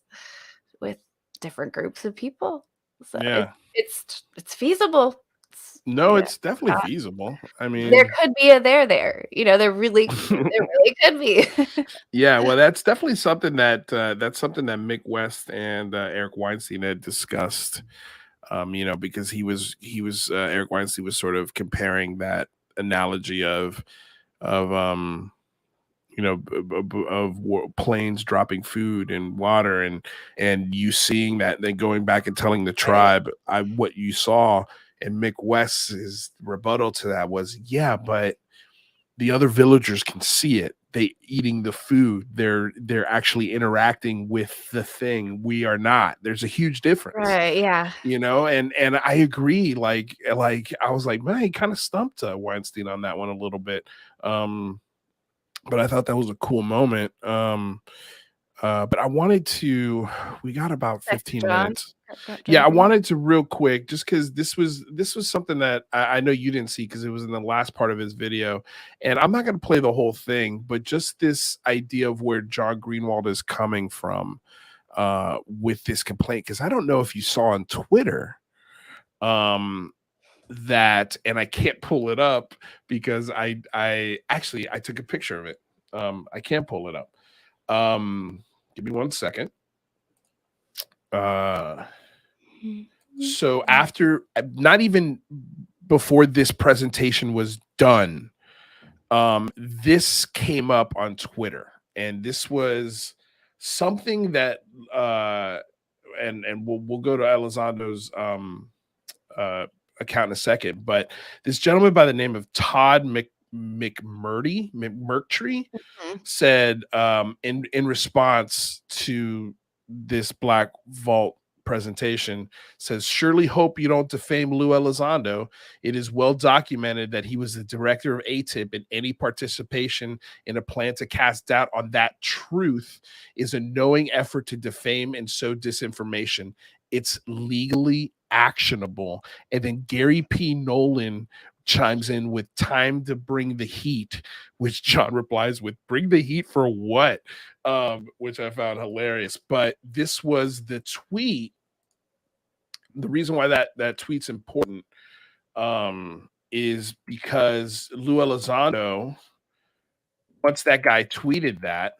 with different groups of people. So Yeah. it's feasible. No, it's definitely feasible. I mean, there could be a there. There really could be. Yeah, well, that's definitely something that Mick West and Eric Weinstein had discussed. Because he was Eric Weinstein was sort of comparing that analogy of planes dropping food and water, and you seeing that, then going back and telling the tribe what you saw. And Mick West's rebuttal to that was, yeah, but the other villagers can see it. They eating the food. They're actually interacting with the thing. We are not. There's a huge difference. Right, yeah. And I agree. Like I was like, man, he kind of stumped Weinstein on that one a little bit. But I thought that was a cool moment. But I wanted to, we got about 15 minutes. Yeah, I wanted to real quick, just because this was something that I know you didn't see because it was in the last part of his video. And I'm not going to play the whole thing, but just this idea of where John Greenewald is coming from with this complaint. Because I don't know if you saw on Twitter that, and I can't pull it up because I took a picture of it. I can't pull it up. Give me 1 second. So after, not even before this presentation was done, this came up on Twitter, and this was something that and we'll go to Elizondo's account in a second, but this gentleman by the name of Todd McMurtry said in response to this Black Vault presentation, says, surely hope you don't defame Lou Elizondo. It is well documented that he was the director of ATIP, and any participation in a plan to cast doubt on that truth is a knowing effort to defame and sow disinformation. It's legally actionable. And then Gary P. Nolan chimes in with time to bring the heat, which John replies with, bring the heat for what? Which I found hilarious. But this was the tweet. The reason why that tweet's important is because Lou Elizondo, once that guy tweeted that,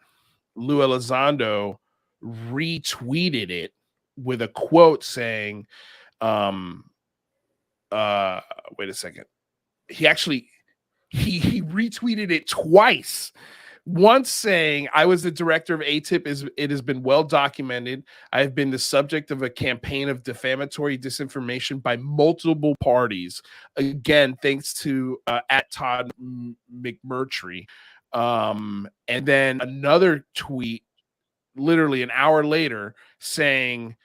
Lou Elizondo retweeted it with a quote saying, wait a second. He retweeted it twice. Once saying, I was the director of ATIP. It has been well documented. I have been the subject of a campaign of defamatory disinformation by multiple parties. Again, thanks to at Todd McMurtry. And then another tweet literally an hour later saying,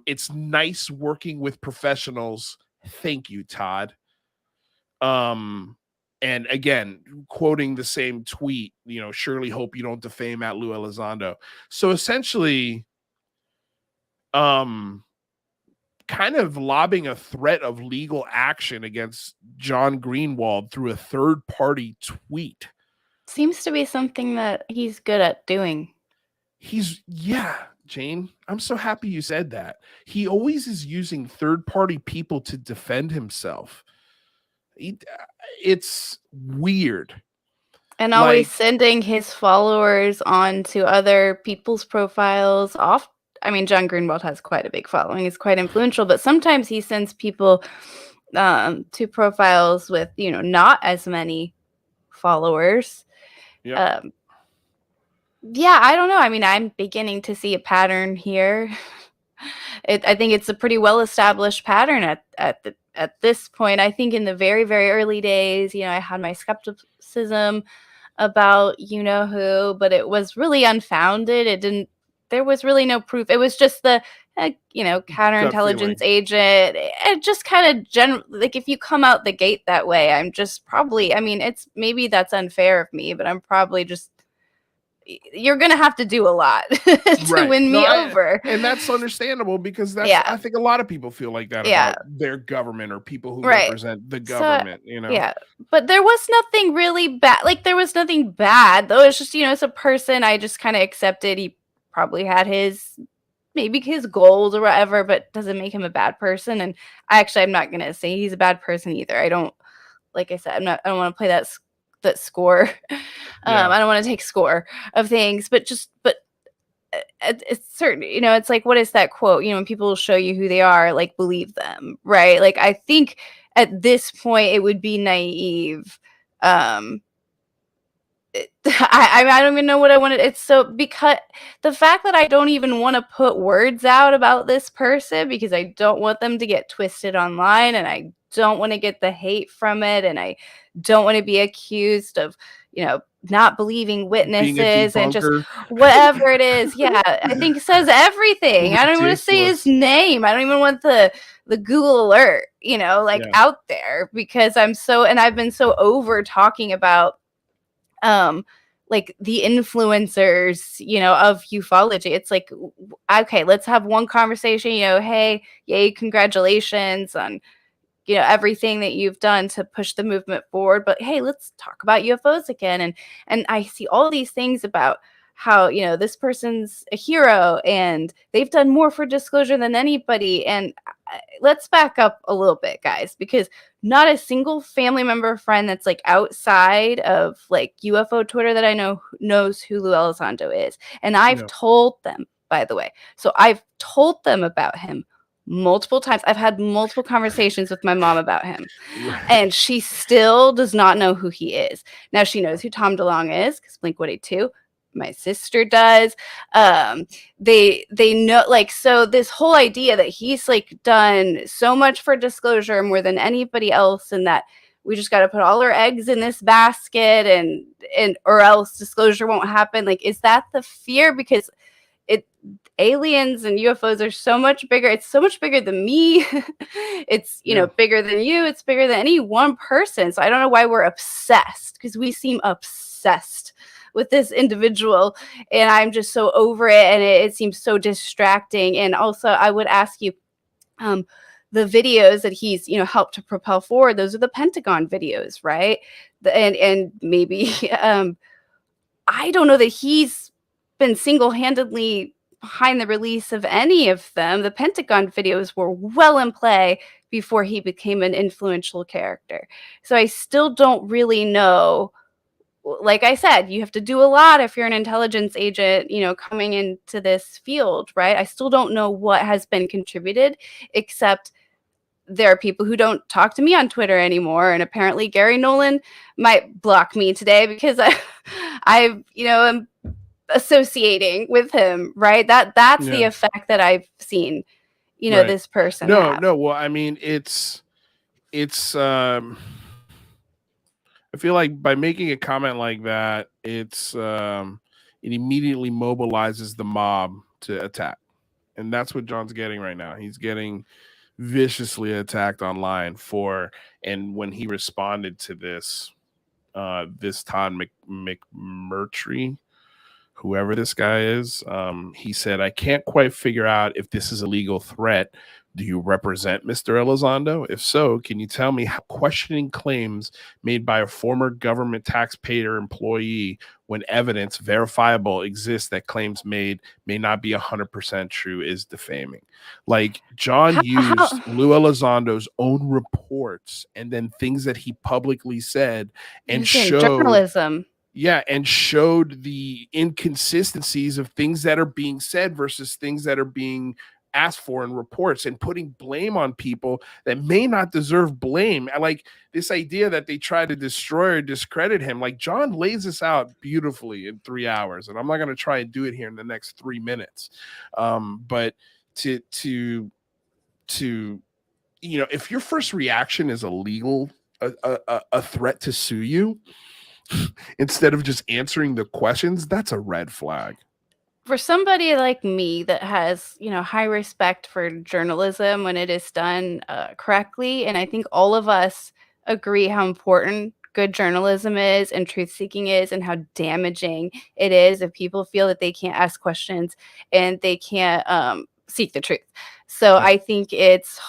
it's nice working with professionals. Thank you, Todd. And again, quoting the same tweet, surely hope you don't defame at Lou Elizondo. So essentially, kind of lobbing a threat of legal action against John Greenewald through a third-party tweet. Seems to be something that he's good at doing. Jane, I'm so happy you said that. He always is using third-party people to defend himself. It's weird. And always sending his followers on to other people's profiles off. I mean, John Greenewald has quite a big following. He's quite influential, but sometimes he sends people to profiles with, not as many followers. Yeah. I don't know. I mean, I'm beginning to see a pattern here. I think it's a pretty well established pattern at this point. I think in the very, very early days, I had my skepticism about who, but it was really unfounded. There was really no proof. It was just the counterintelligence agent. It just kind of like, if you come out the gate that way, I'm just probably, it's, maybe that's unfair of me, but I'm probably just, you're gonna have to do a lot to win me over, and that's understandable, because that's I think a lot of people feel like that about their government or people who represent the government. But there was nothing really bad. Like, there was nothing bad though. It's just, it's a person. I just kind of accepted he probably had maybe his goals or whatever, but doesn't make him a bad person. And I'm not gonna say he's a bad person either. I don't, like I said, I don't want to play that score. I don't want to take score of things, but it's certain, it's like, what is that quote? When people show you who they are, like, believe them, right? Like, I think at this point it would be naive. I don't even know what I wanted. It's so, because the fact that I don't even want to put words out about this person, because I don't want them to get twisted online, and I don't want to get the hate from it, and I don't want to be accused of, not believing witnesses and just whatever it is. I think it says everything. I don't even want to say his name. I don't even want the Google alert, out there, because I've been so over talking about like the influencers, of ufology. It's like, okay, let's have one conversation, hey, yay, congratulations on everything that you've done to push the movement forward, but hey, let's talk about UFOs again. And I see all these things about how, this person's a hero and they've done more for disclosure than anybody. And let's back up a little bit, guys, because not a single family member or friend that's like outside of like UFO Twitter that I know knows who Lou Elizondo is. And I've told them, by the way, so I've told them about him multiple times. I've had multiple conversations with my mom about him, and she still does not know who he is. Now she knows who Tom DeLonge is because Blink-182. My sister does. They know, like, so this whole idea that he's like done so much for disclosure, more than anybody else, and that we just got to put all our eggs in this basket and or else disclosure won't happen. Like, is that the fear? Because aliens and UFOs are so much bigger. It's so much bigger than me. It's, bigger than you. It's bigger than any one person. So I don't know why we're obsessed, because we seem obsessed with this individual, and I'm just so over it, and it seems so distracting. And also, I would ask you, the videos that he's helped to propel forward, those are the Pentagon videos, right? And maybe I don't know that he's been single-handedly behind the release of any of them. The Pentagon videos were well in play before he became an influential character. So I still don't really know. Like I said, you have to do a lot if you're an intelligence agent, coming into this field, right? I still don't know what has been contributed, except there are people who don't talk to me on Twitter anymore. And apparently Gary Nolan might block me today because I am associating with him, right? That's the effect that I've seen, this person have. Well, I mean, it's I feel like by making a comment like that, it immediately mobilizes the mob to attack. And that's what John's getting right now. He's getting viciously attacked online and when he responded to this Todd McMurtry, whoever this guy is, he said, I can't quite figure out if this is a legal threat. Do you represent Mr. Elizondo? If so, can you tell me how questioning claims made by a former government taxpayer employee, when evidence verifiable exists that claims made may not be 100% true, is defaming? Like, John used Lou Elizondo's own reports and then things that he publicly said and showed journalism. Yeah, and showed the inconsistencies of things that are being said versus things that are being asked for in reports, and putting blame on people that may not deserve blame. Like this idea that they try to destroy or discredit him. Like, John lays this out beautifully in 3 hours, and I'm not going to try and do it here in the next 3 minutes. But to if your first reaction is a threat to sue you instead of just answering the questions, that's a red flag. For somebody like me that has, high respect for journalism when it is done correctly, and I think all of us agree how important good journalism is and truth seeking is, and how damaging it is if people feel that they can't ask questions and they can't seek the truth. So I think it's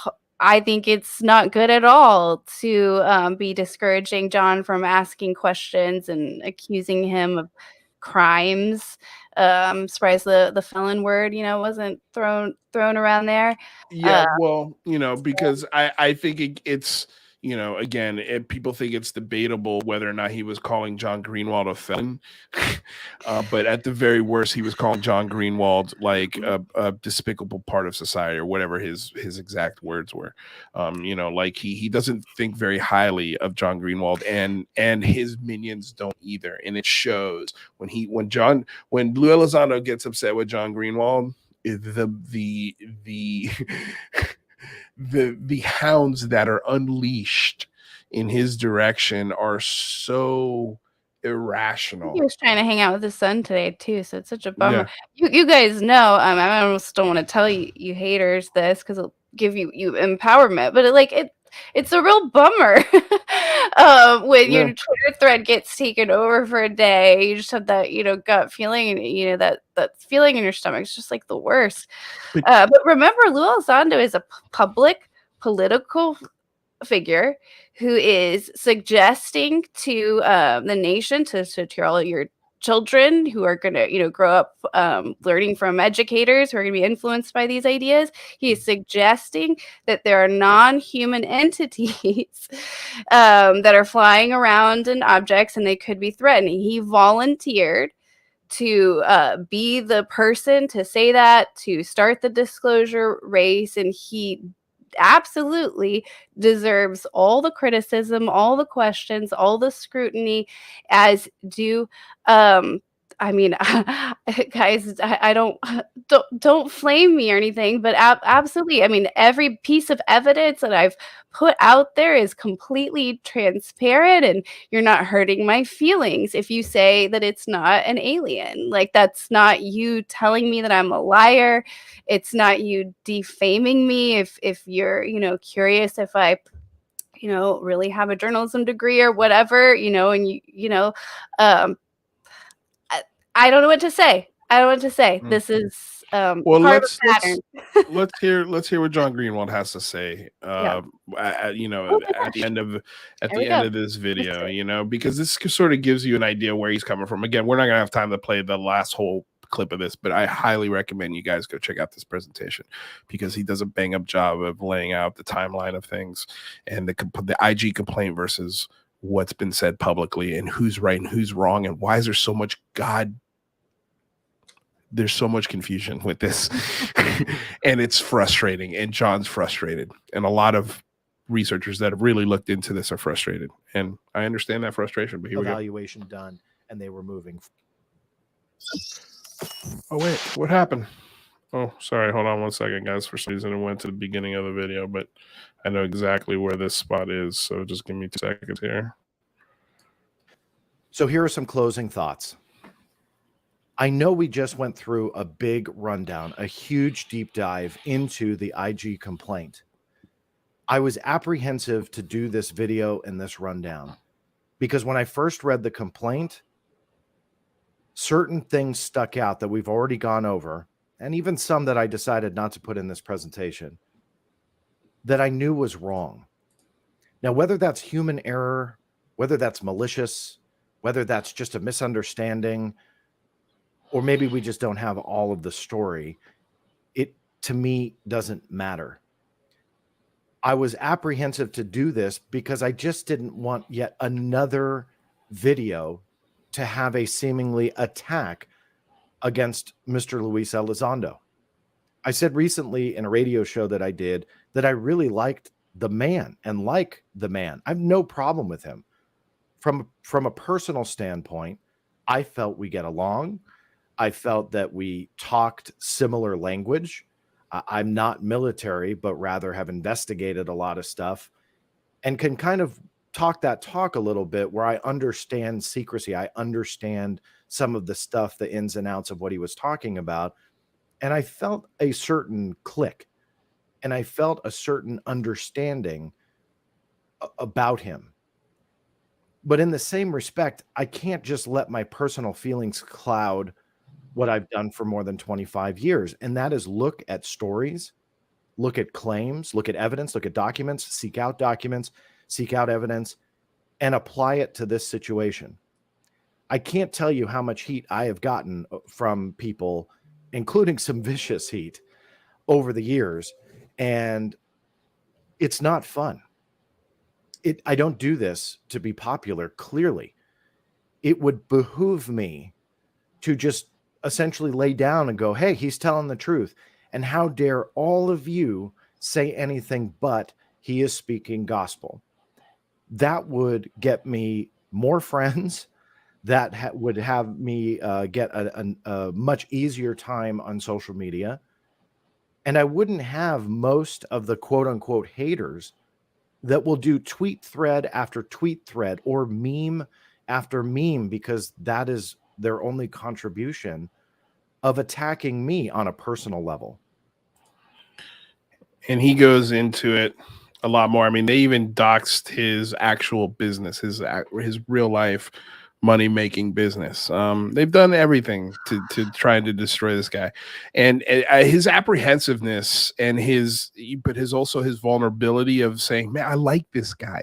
not good at all to be discouraging John from asking questions and accusing him of crimes. Surprised the felon word, wasn't thrown around there. Yeah, well, because I think it's, again, people think it's debatable whether or not he was calling John Greenewald a felon. But at the very worst, he was calling John Greenewald like a despicable part of society, or whatever his exact words were. Like he doesn't think very highly of John Greenewald, and his minions don't either. And it shows when Lou Elizondo gets upset with John Greenewald. The hounds that are unleashed in his direction are so irrational. He was trying to hang out with his son today too, so it's such a bummer. Yeah. You guys know, I almost don't want to tell you haters this because it'll give you empowerment, but it's a real bummer when your Twitter thread gets taken over for a day. You just have that, gut feeling, and that feeling in your stomach. It's just like the worst. But remember, Lou Elizondo is a public political figure who is suggesting to the nation, to all your children who are going to grow up learning from educators who are going to be influenced by these ideas. He is suggesting that there are non-human entities that are flying around in objects and they could be threatening. He volunteered to be the person to say that, to start the disclosure race, and he absolutely deserves all the criticism, all the questions, all the scrutiny, as do guys, I don't flame me or anything, but absolutely. I mean, every piece of evidence that I've put out there is completely transparent, and you're not hurting my feelings if you say that it's not an alien. Like, that's not you telling me that I'm a liar. It's not you defaming me if you're, curious if I really have a journalism degree or whatever, and I don't know what to say. This is part of a pattern. let's hear what John Greenewald has to say. At the end of this video, because this sort of gives you an idea where he's coming from. Again, we're not gonna have time to play the last whole clip of this, but I highly recommend you guys go check out this presentation because he does a bang up job of laying out the timeline of things and the IG complaint versus what's been said publicly and who's right and who's wrong and why is there so much there's so much confusion with this. And it's frustrating, and John's frustrated, and a lot of researchers that have really looked into this are frustrated, and I understand that frustration. But here we go. Evaluation done, and they were moving. Oh wait, what happened? Oh, sorry, hold on one second, guys. For some reason it went to the beginning of the video, but I know exactly where this spot is, so just give me 2 seconds here. So here are some closing thoughts. I know we just went through a big rundown, a huge deep dive into the IG complaint. I was apprehensive to do this video and this rundown because when I first read the complaint, certain things stuck out that we've already gone over, and even some that I decided not to put in this presentation, that I knew was wrong. Now, whether that's human error, whether that's malicious, whether that's just a misunderstanding, or maybe we just don't have all of the story, it, to me, doesn't matter. I was apprehensive to do this because I just didn't want yet another video to have a seemingly attack against Mr. Luis Elizondo. I said recently in a radio show that I did that I really liked the man and like the man. I have no problem with him. From a personal standpoint, I felt we get along. I felt that we talked similar language. I'm not military, but rather have investigated a lot of stuff and can kind of talk that talk a little bit where I understand secrecy. I understand some of the stuff, the ins and outs of what he was talking about. And I felt a certain click and I felt a certain understanding about him. But in the same respect, I can't just let my personal feelings cloud what I've done for more than 25 years. And that is look at stories, look at claims, look at evidence, look at documents, seek out evidence, and apply it to this situation. I can't tell you how much heat I have gotten from people, including some vicious heat over the years. And it's not fun. I don't do this to be popular. Clearly, it would behoove me to just essentially lay down and go, hey, he's telling the truth. And how dare all of you say anything but he is speaking gospel? That would get me more friends. That would have me get a much easier time on social media. And I wouldn't have most of the quote unquote haters that will do tweet thread after tweet thread or meme after meme, because that is their only contribution of attacking me on a personal level. And he goes into it a lot more. I mean, they even doxed his actual business, his real life money making business. They've done everything to try to destroy this guy, and his apprehensiveness and his also his vulnerability of saying, "Man, I like this guy."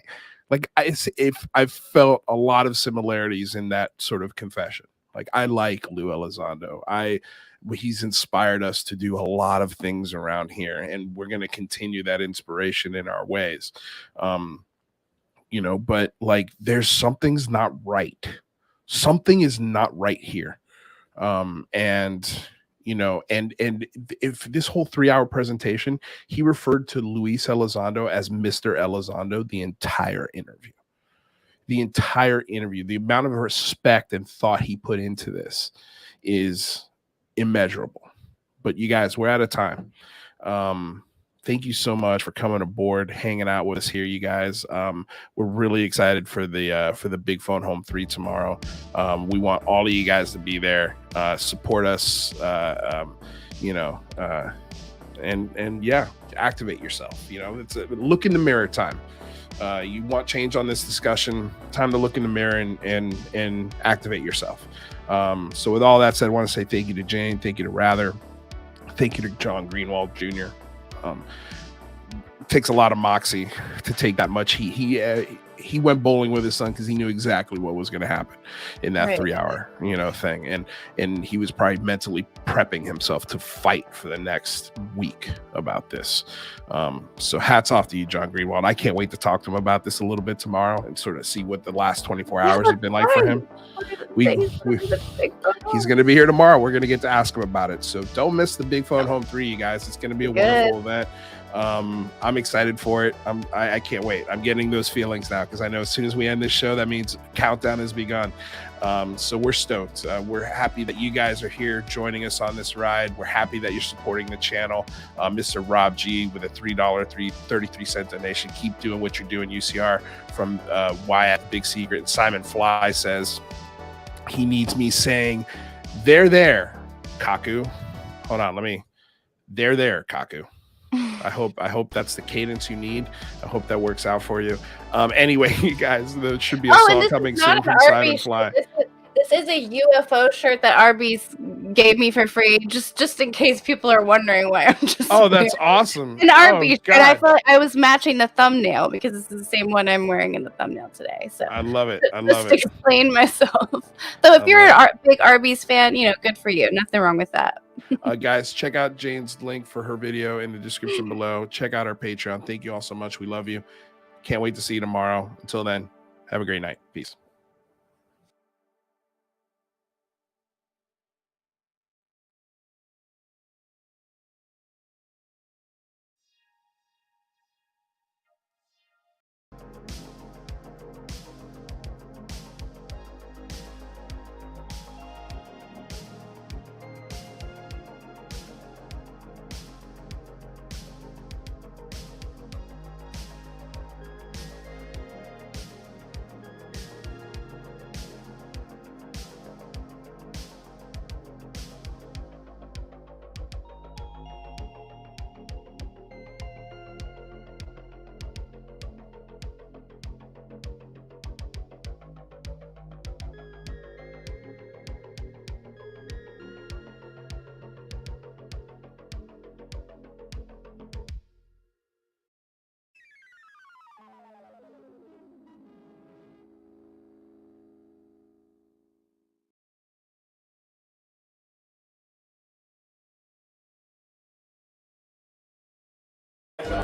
Like I've felt a lot of similarities in that sort of confession. Like I like Lou Elizondo. He's inspired us to do a lot of things around here, and we're going to continue that inspiration in our ways. But like there's something's not right. Something is not right here. And if this whole 3-hour presentation, he referred to Luis Elizondo as Mr. Elizondo the entire interview. The amount of respect and thought he put into this is immeasurable. But you guys, we're out of time. Thank you so much for coming aboard, hanging out with us here, you guys. We're really excited for the Big Phone Home 3 tomorrow. We want all of you guys to be there, support us, and yeah, activate yourself. It's a look in the mirror time. You want change on this discussion, time to look in the mirror and activate yourself. So with all that said, I want to say thank you to Jane, thank you to Rather, thank you to John Greenewald Jr. It takes a lot of moxie to take that much heat. He went bowling with his son because he knew exactly what was going to happen in that 3-hour thing, and he was probably mentally prepping himself to fight for the next week about this. So hats off to you, John Greenewald. I can't wait to talk to him about this a little bit tomorrow and sort of see what the last 24 hours have been like for him. He's going to be here tomorrow. We're going to get to ask him about it. So don't miss the Big Phone Home 3, you guys. It's going to be a wonderful event. I'm excited for it. I can't wait. I'm getting those feelings now because I know as soon as we end this show, that means countdown has begun. So we're stoked. We're happy that you guys are here joining us on this ride. We're happy that you're supporting the channel. Mr. Rob G with a $3.33 donation. Keep doing what you're doing, UCR. From Wyatt, Big Secret. And Simon Fly says he needs me saying, "They're there, Kaku." Hold on, they're there, Kaku. I hope that's the cadence you need. I hope that works out for you. Anyway, you guys, there should be a song coming soon from Simon Fly. This is a UFO shirt that Arby's gave me for free, just in case people are wondering why I'm just. Oh, that's awesome! An Arby's shirt. I feel like I was matching the thumbnail because it's the same one I'm wearing in the thumbnail today. So I love it. Just to explain myself. So if you're a big Arby's fan, good for you. Nothing wrong with that. Guys, check out Jane's link for her video in the description below. Check out our Patreon. Thank you all so much. We love you. Can't wait to see you tomorrow. Until then, have a great night. Peace.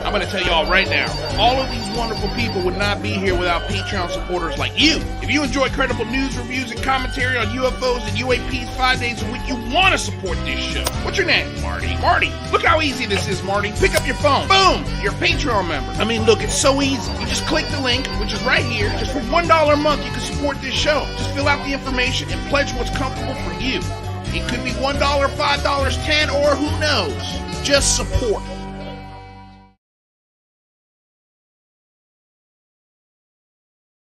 I'm going to tell y'all right now, all of these wonderful people would not be here without Patreon supporters like you. If you enjoy credible news, reviews, and commentary on UFOs and UAPs 5 days a week, you want to support this show. What's your name? Marty. Marty, look how easy this is, Marty. Pick up your phone. Boom! You're a Patreon member. I mean, look, it's so easy. You just click the link, which is right here. Just for $1 a month, you can support this show. Just fill out the information and pledge what's comfortable for you. It could be $1, $5, $10, or who knows. Just support.